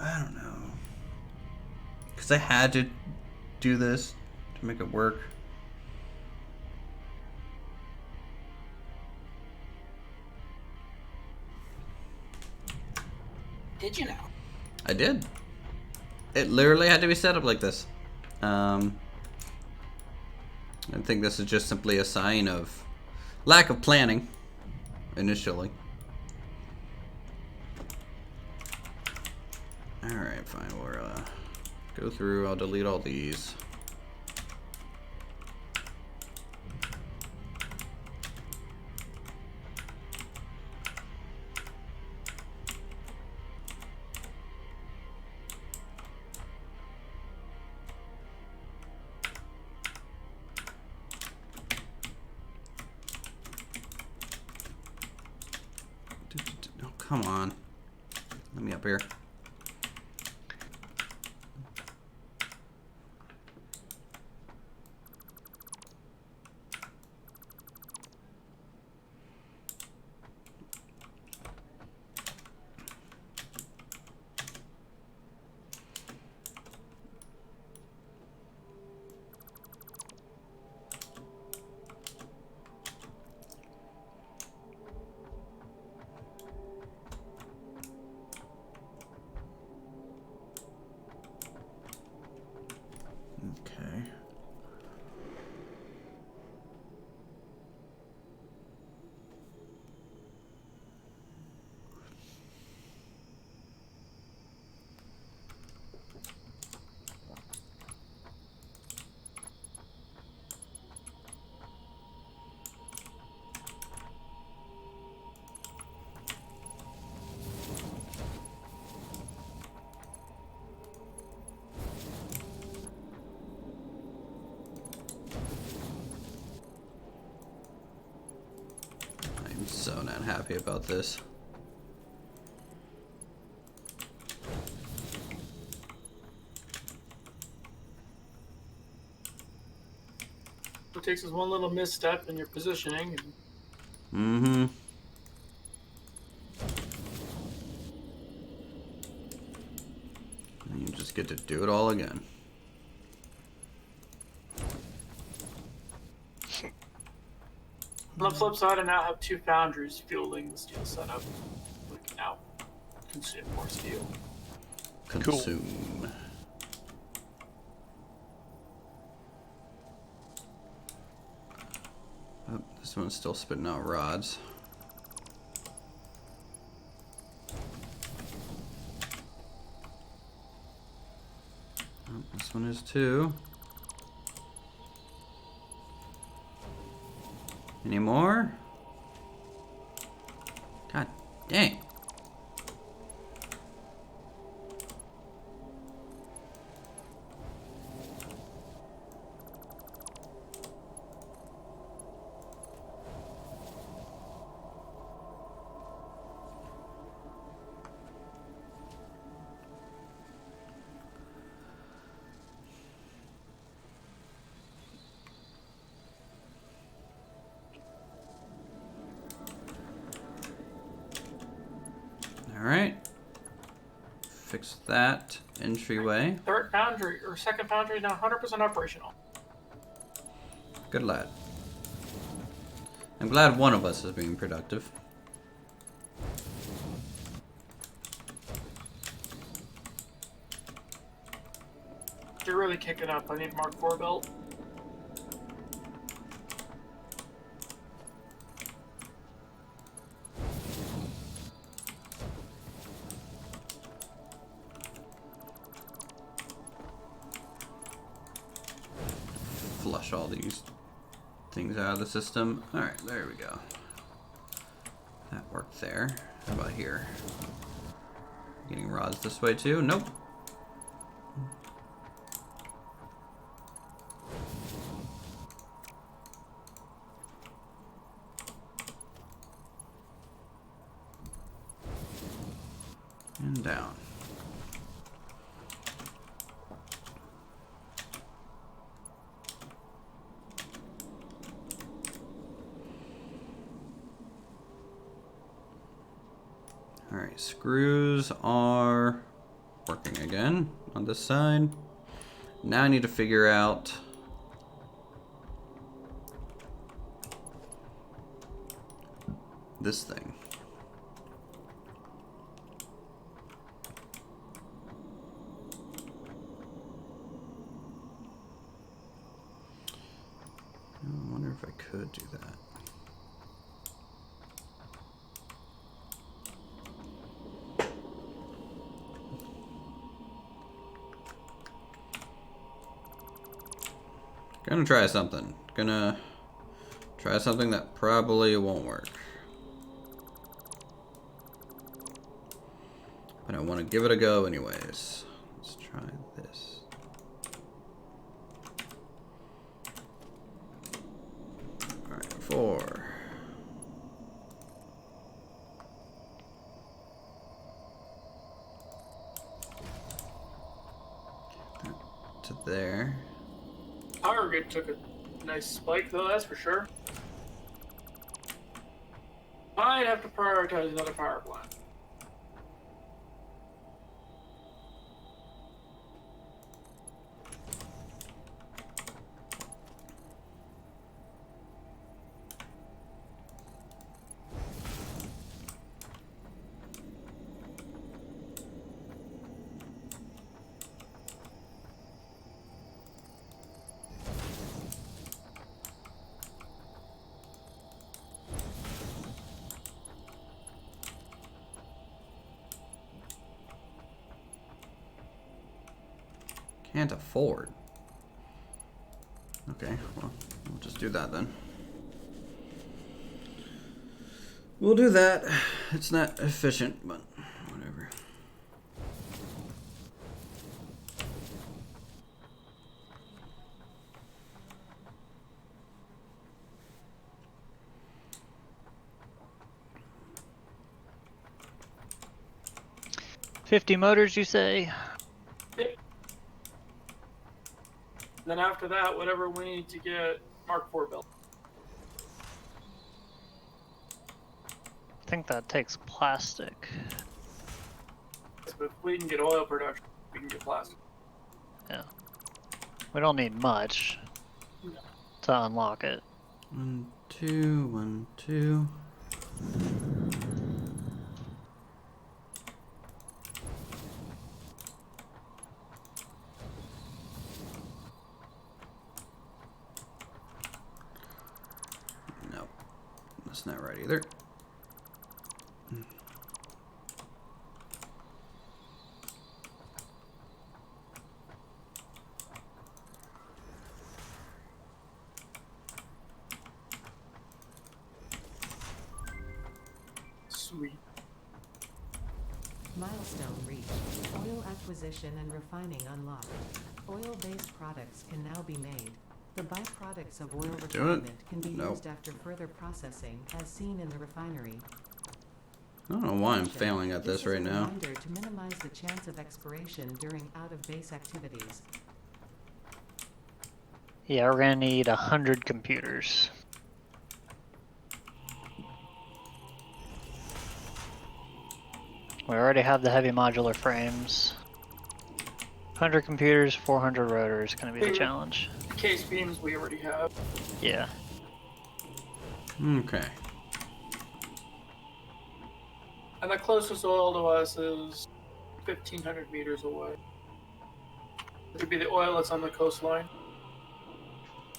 I don't know. Because I had to do this to make it work. Did you know? I did. It literally had to be set up like this. I think this is just simply a sign of lack of planning initially. Alright, fine. We'll go through. I'll delete all these. come on. Let me up here. Okay. I'm so not happy about this. It takes us one little misstep in your positioning. Mm-hmm. And you just get to do it all again. On the flip side, I now have 2 foundries fueling the steel setup. We can now consume more steel. Consume. Oh, this one's still spitting out rods. Oh, this one is too. Any more? God dang. Alright. Fix that entryway. Third foundry, or second foundry, now 100% operational. Good lad. I'm glad one of us is being productive. You're really kicking up. I need Mark IV belt. Flush all these things out of the system. Alright, there we go. That worked there. How about here? Getting rods this way too? Nope. And down. Alright, screws are working again on this side. Now I need to figure out this thing. I wonder if I could do that. Gonna try something. Gonna try something that probably won't work. But I want to give it a go anyways. Let's try this. Alright, 4. to there. Power grid took a nice spike, though, that's for sure. Might have to prioritize another power plant. Can't afford. Okay, well, we'll just do that then. We'll do that. It's not efficient, but whatever. $50 motors, you say? Yep. Then after that, whatever we need to get Mark IV built. I think that takes plastic. But if we can get oil production, we can get plastic. Yeah. We don't need much to unlock it. 1, 2, 1, 2. Nope, that's not right either. Sweet. Milestone reached. Oil acquisition and refining unlocked. Oil-based products can now be made. The byproducts of oil refinement can be Nope. used after further processing, as seen in the refinery. I don't know why I'm failing at this is right a now. reminder to minimize the chance of expiration during out-of-base activities. Yeah, we're gonna need 100 computers. We already have the heavy modular frames. 100 computers, 400 rotors, gonna be the challenge. Case beams we already have. Yeah. Okay. And the closest oil to us is 1,500 meters away. It would be the oil that's on the coastline.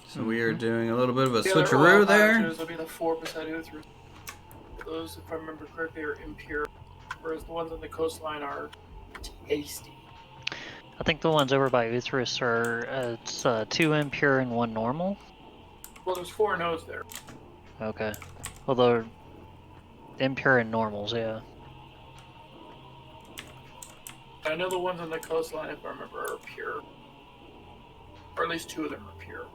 So we are doing a little bit of a The other oil switcheroo there. patches will be the 4% Uthru. Those, if I remember correctly, are impure, whereas the ones on the coastline are tasty. I think the ones over by Uthris are, it's 2 impure and 1 normal. Well, there's 4 nodes there. Okay. Well, they're impure and normals, yeah. I know the ones on the coastline, if I remember, are pure. Or at least 2 of them are pure.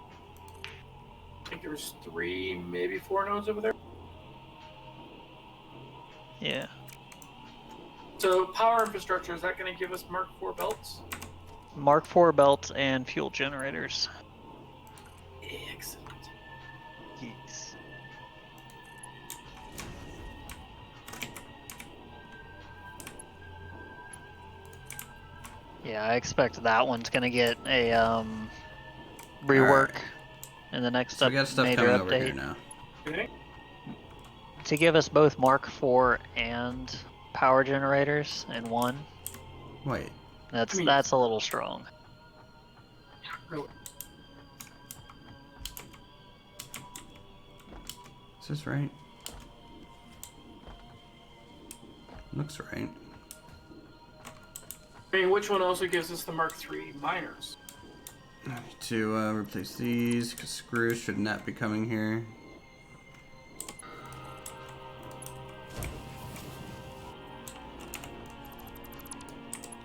I think there's 3, maybe 4 nodes over there. Yeah. So power infrastructure, is that going to give us Mark IV belts? Mark IV belts and fuel generators. Excellent. Yes. Yeah, I expect that one's gonna get a rework in the next So we got stuff major coming update over here now. Okay. to give us both Mark IV and power generators in one. Wait. That's I mean- a little strong. Really. Is this right? Looks right. I mean, which one also gives us the Mark III miners? I need to replace these because screws should not be coming here.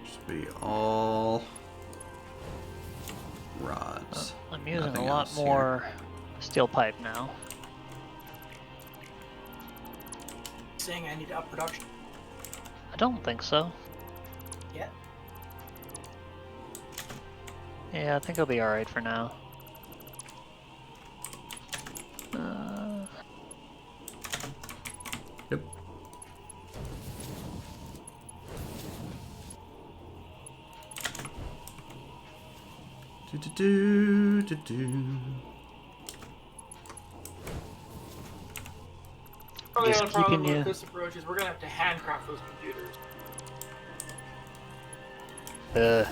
Should be all rods. I'm using Nothing a lot else here. more steel pipe now. Saying I need up production. I don't think so. Yeah. Yeah, I think it'll be alright for now. Yep. Do. Probably Just the only problem keeping with you- this approach is we're gonna have to handcraft those computers. Yeah.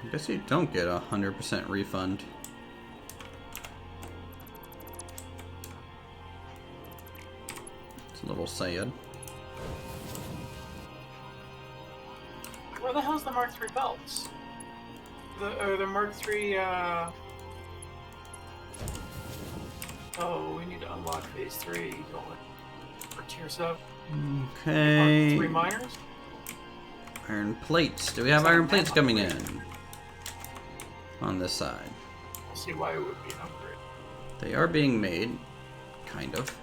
I guess you don't get a 100% refund. It's a little sad. Where the hell's the Mark III belts? The Mark III, Oh, we need to unlock phase 3, don't we? For tier 7. Okay. Mark III miners? Iron plates. Do we have It's like iron a plates map coming upgrade. in? On this side. We'll see why it would be an upgrade. They are being made. Kind of.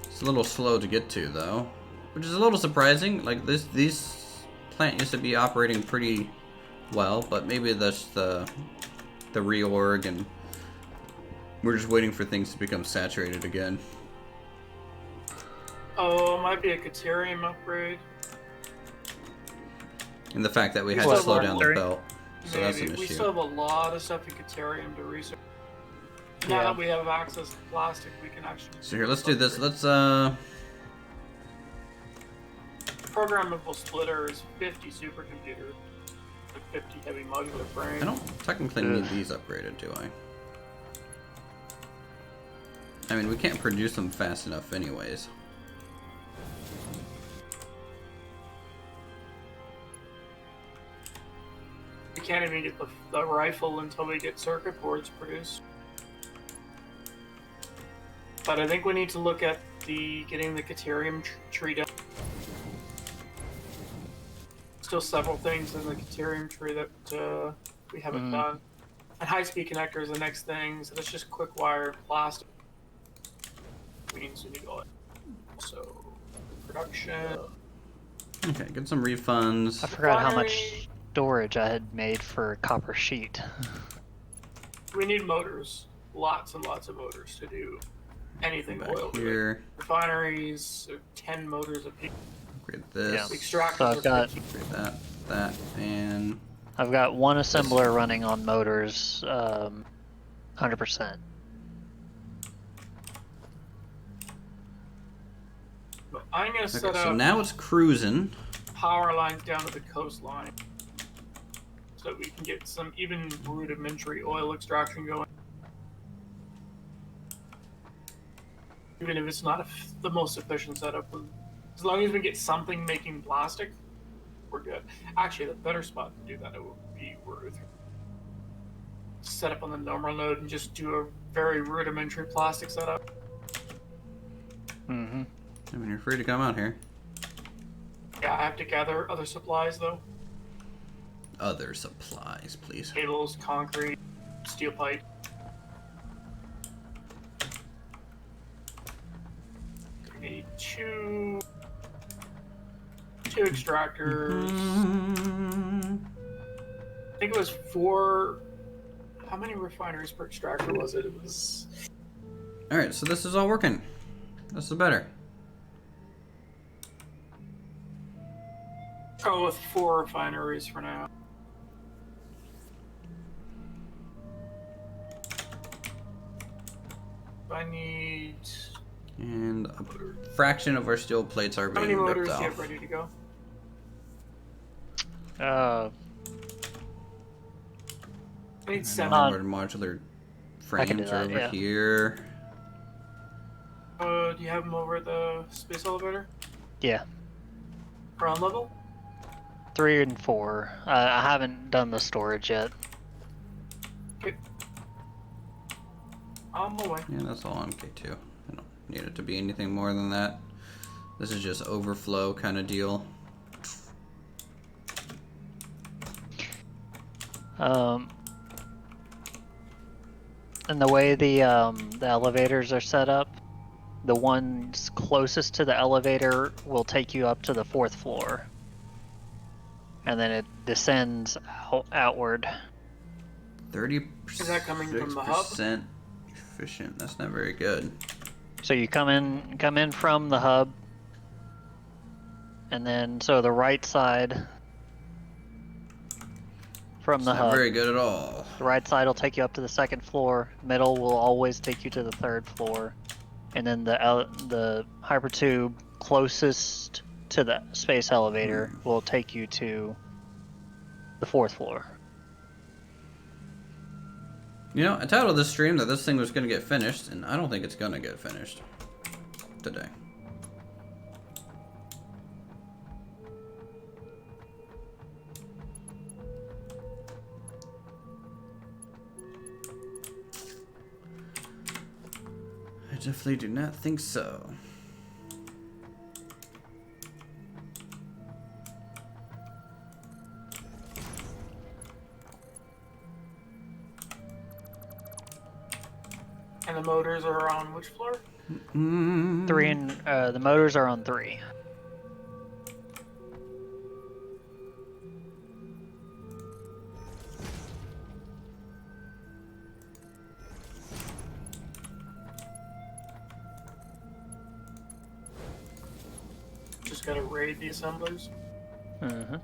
It's a little slow to get to, though. Which is a little surprising. Like, these plant used to be operating pretty well, but maybe that's the reorg, and we're just waiting for things to become saturated again. Oh, it might be a Caterium upgrade. And the fact that we We had to still slow have down the three. belt. So that's Maybe. an We issue. still have a lot of stuff in Caterium to research. Now Yeah. that we have access to plastic, we can actually... So here, let's do this. Let's, Programmable splitter is 50 supercomputers. With 50 heavy modular frames. I don't technically need these upgraded, do I? I mean, we can't produce them fast enough anyways. We can't even get the rifle until we get circuit boards produced. But I think we need to look at getting the Caterium tree done. Still several things in the Caterium tree that we haven't done. And high-speed connector is the next thing, so that's just quick wire plastic. Means we need all it. So, production. Okay, get some refunds. I forgot how Why- much storage I had made for copper sheet. We need motors. Lots and lots of motors to do anything Back oil. here. Refineries, 10 motors a piece. Upgrade this. Yeah. Extractors So I've are got 50. Upgrade that, and I've got one assembler running on motors, 100%. But I'm gonna set okay. up So now it's cruising. power lines down to the coastline, so we can get some even rudimentary oil extraction going. Even if it's not the most efficient setup, as long as we get something making plastic, we're good. Actually, the better spot to do that it would be Ruth. Set up on the normal node and just do a very rudimentary plastic setup. Mm-hmm. I mean, you're free to come out here. Yeah, I have to gather other supplies though. Other supplies, please. Cables, concrete, steel pipe. We need two extractors. I think it was 4. How many refineries per extractor was it? It was. Alright, so this is all working. This is better. Go with 4 refineries for now. I need. And a fraction of our steel plates are How many being motors ripped do you have off. ready to go? I need And 7. our modular I can do frames are that, over yeah. here. Do you have them over at the space elevator? Yeah, Ground level? 3 and 4. I haven't done the storage yet. Okay. On the way. Yeah, that's all on K2. I don't need it to be anything more than that. This is just overflow kind of deal. And the way the elevators are set up, the ones closest to the elevator will take you up to the 4th floor. And then it descends outward. 36% Is that coming from the hub? efficient. That's not very good. So you come in from the hub, and then so the right side from It's the not hub. very good at all. The right side will take you up to the 2nd floor. Middle will always take you to the 3rd floor, and then the hypertube closest to the space elevator will take you to the 4th floor. You know, I titled this stream that this thing was going to get finished, and I don't think it's going to get finished today. I definitely do not think so. And the motors are on which floor? 3 and the motors are on 3. Just gotta raid the assemblers. Mm-hmm.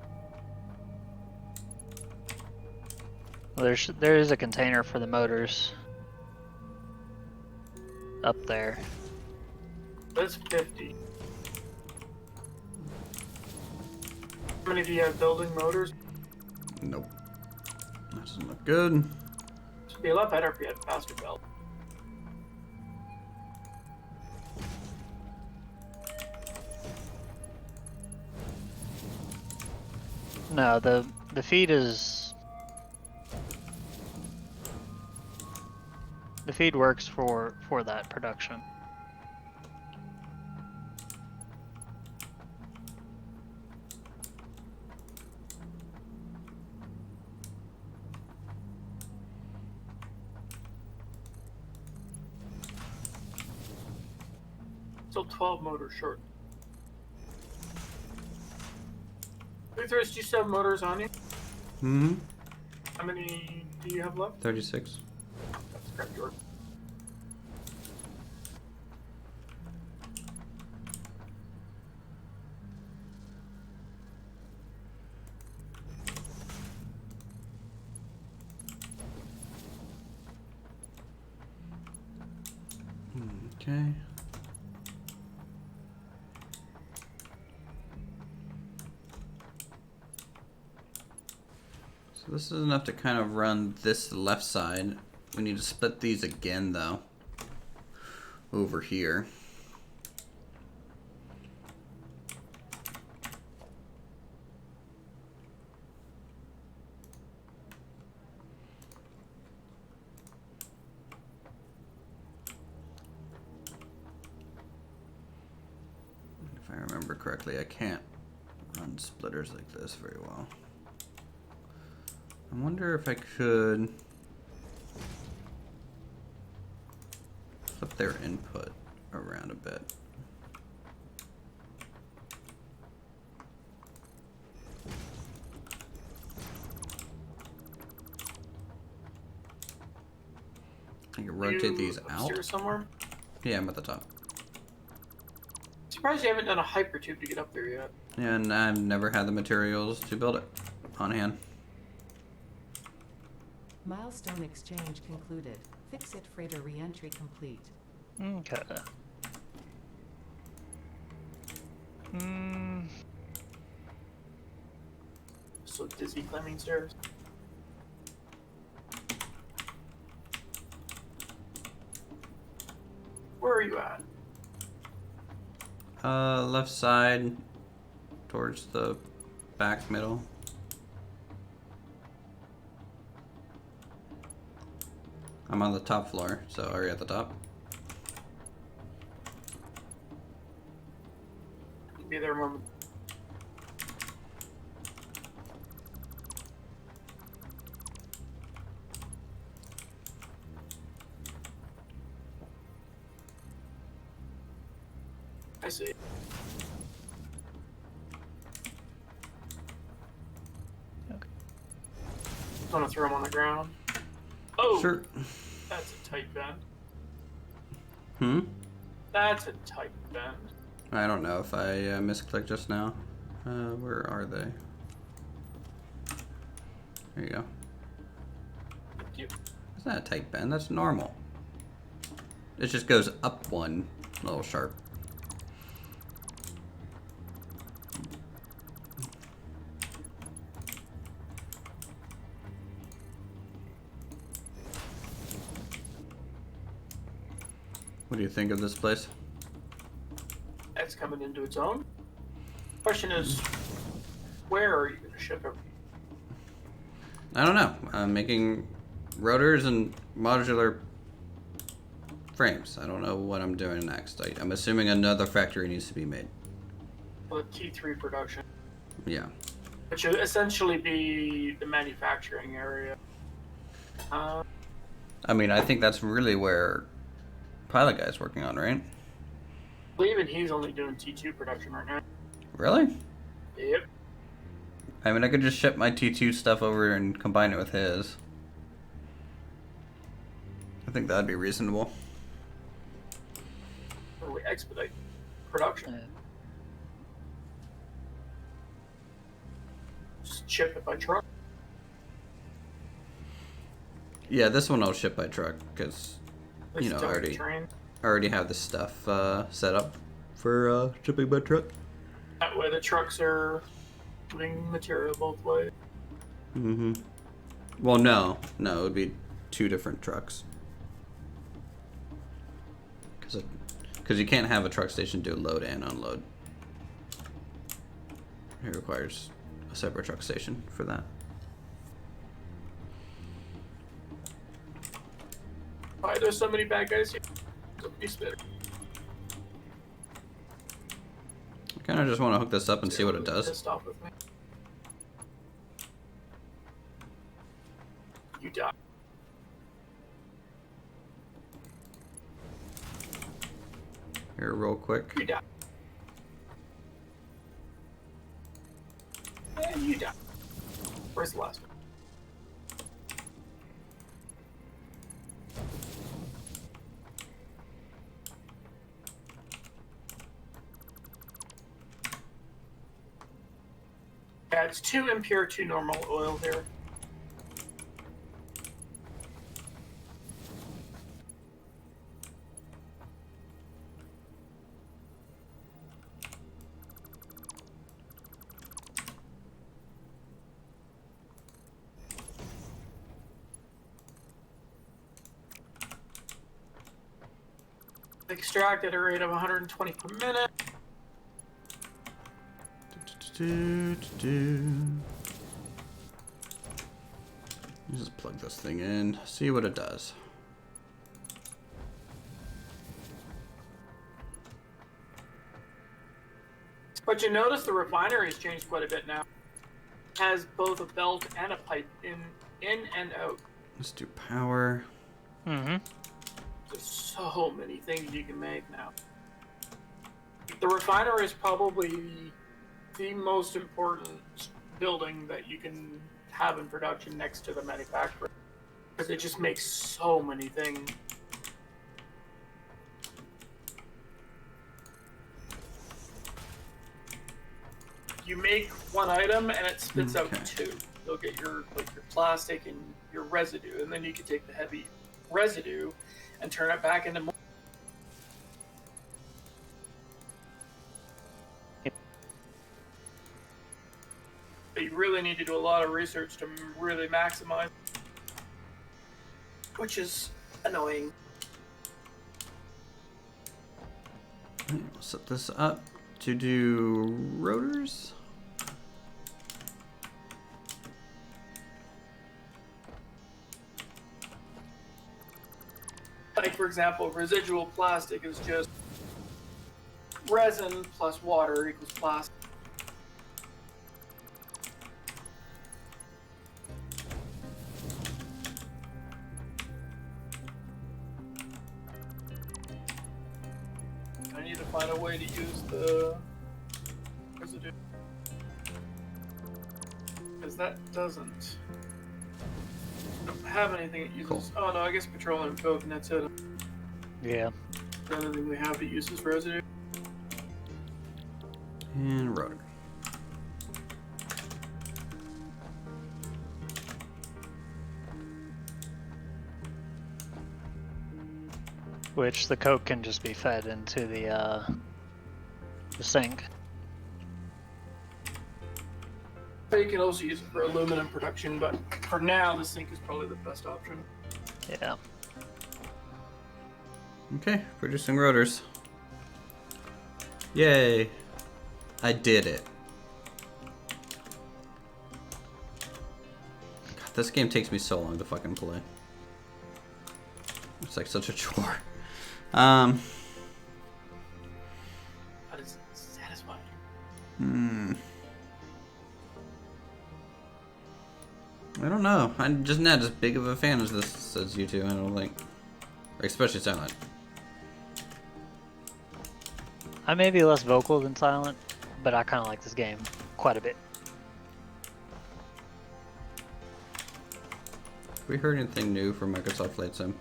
Well, there is a container for the motors up there. That's 50. How many do you have building motors? Nope. That doesn't look good. It'd be a lot better if you had faster belt. No, the feed is... The feed works for that production. Still 12 motors short. Luthers, do you still have motors on you? Mm-hmm. How many do you have left? 36. That's crap yours. Okay. So this is enough to kind of run this left side. We need to split these again though. Over here. If I remember correctly, I can't run splitters like this very well. I wonder if I could flip their input around a bit. I can rotate these out. Upstairs somewhere? Yeah, I'm at the top. Surprised you haven't done a hypertube to get up there yet. And I've never had the materials to build it on hand. Milestone exchange concluded. Fix-it freighter re-entry complete. Okay. So dizzy climbing stairs. Where are you at? Left side towards the back middle. I'm on the top floor, so are you at the top? Be there a moment. I see. Okay. Just want to throw them on the ground. Oh, Sure. that's a tight bend. Hmm? That's a tight bend. I don't know if I misclicked just now. Where are they? There you go. Thank you. It's not a tight bend, that's normal. It just goes up one little sharp. What do you think of this place? That's coming into its own. Question is, where are you going to ship it? I don't know. I'm making rotors and modular frames. I don't know what I'm doing next. I'm assuming another factory needs to be made. Well, the T3 production, Yeah. which would essentially be the manufacturing area. I mean, I think that's really where Pilot Guy's working on, right? I believe even he's only doing T2 production right now. Really? Yep. I mean, I could just ship my T2 stuff over and combine it with his. I think that'd be reasonable. Or we expedite production. Uh, Just ship it by truck. Yeah, this one I'll ship by truck because, They you know, still I have train. already have this stuff set up for shipping by truck. That way the trucks are moving material both ways. Mm-hmm. Well, no, it would be two different trucks. Because you can't have a truck station do load and unload. It requires a separate truck station for that. Why there's so many bad guys here? Be spit. I kind of just want to hook this up and see what it does. Pissed off with me. You die. Here, real quick. You die. And you die. Where's the last one? Yeah, it's 2 impure, 2 normal oil here. Extract at a rate of 120 per minute. Just plug this thing in, see what it does. But you notice the refinery has changed quite a bit now. It has both a belt and a pipe in and out. Let's do power. mm-hmm. There's so many things you can make now. The refinery is probably the most important building that you can have in production next to the manufacturer, because it just makes so many things. You make one item and it spits out Okay. 2. You'll get your plastic and your residue, and then you can take the heavy residue and turn it back into more. But you really need to do a lot of research to really maximize, which is annoying. We'll set this up to do rotors. Like, for example, residual plastic is just resin plus water equals plastic. I need to find a way to use the residue. Because that doesn't have anything it uses. Cool. Oh no, I guess petroleum and coke, and that's it. Yeah. The other thing we have that uses residue. And rotor. Which the coke can just be fed into the sink. But you can also use it for aluminum production, but for now, the sink is probably the best option. Yeah. Okay, producing rotors. Yay! I did it. God, this game takes me so long to fucking play. It's like such a chore. But it's satisfying. I don't know. I'm just not as big of a fan as this as you two, I don't think. Especially Silent. I may be less vocal than Silent, but I kind of like this game quite a bit. Have we heard anything new from Microsoft Flight Sim?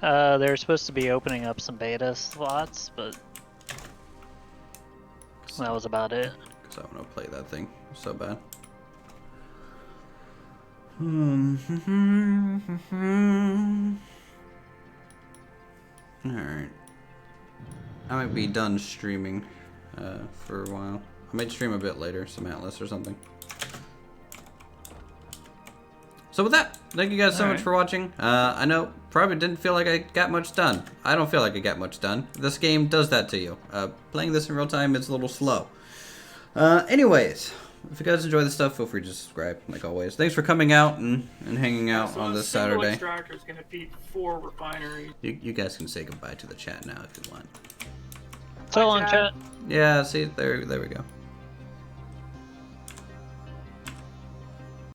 They're supposed to be opening up some beta slots, but that was about it. Because I want to play that thing so bad. Alright. I might be done streaming for a while. I might stream a bit later, some Atlas or something. So with that, thank you guys so much for watching. I know probably didn't feel like I got much done. I don't feel like I got much done. This game does that to you. Playing this in real time, it's a little slow. Anyways, if you guys enjoy this stuff, feel free to subscribe, like always. Thanks for coming out and hanging out on this Saturday. Extractor is going to feed 4 refineries. You guys can say goodbye to the chat now if you want. So long, chat. Yeah, see, there we go.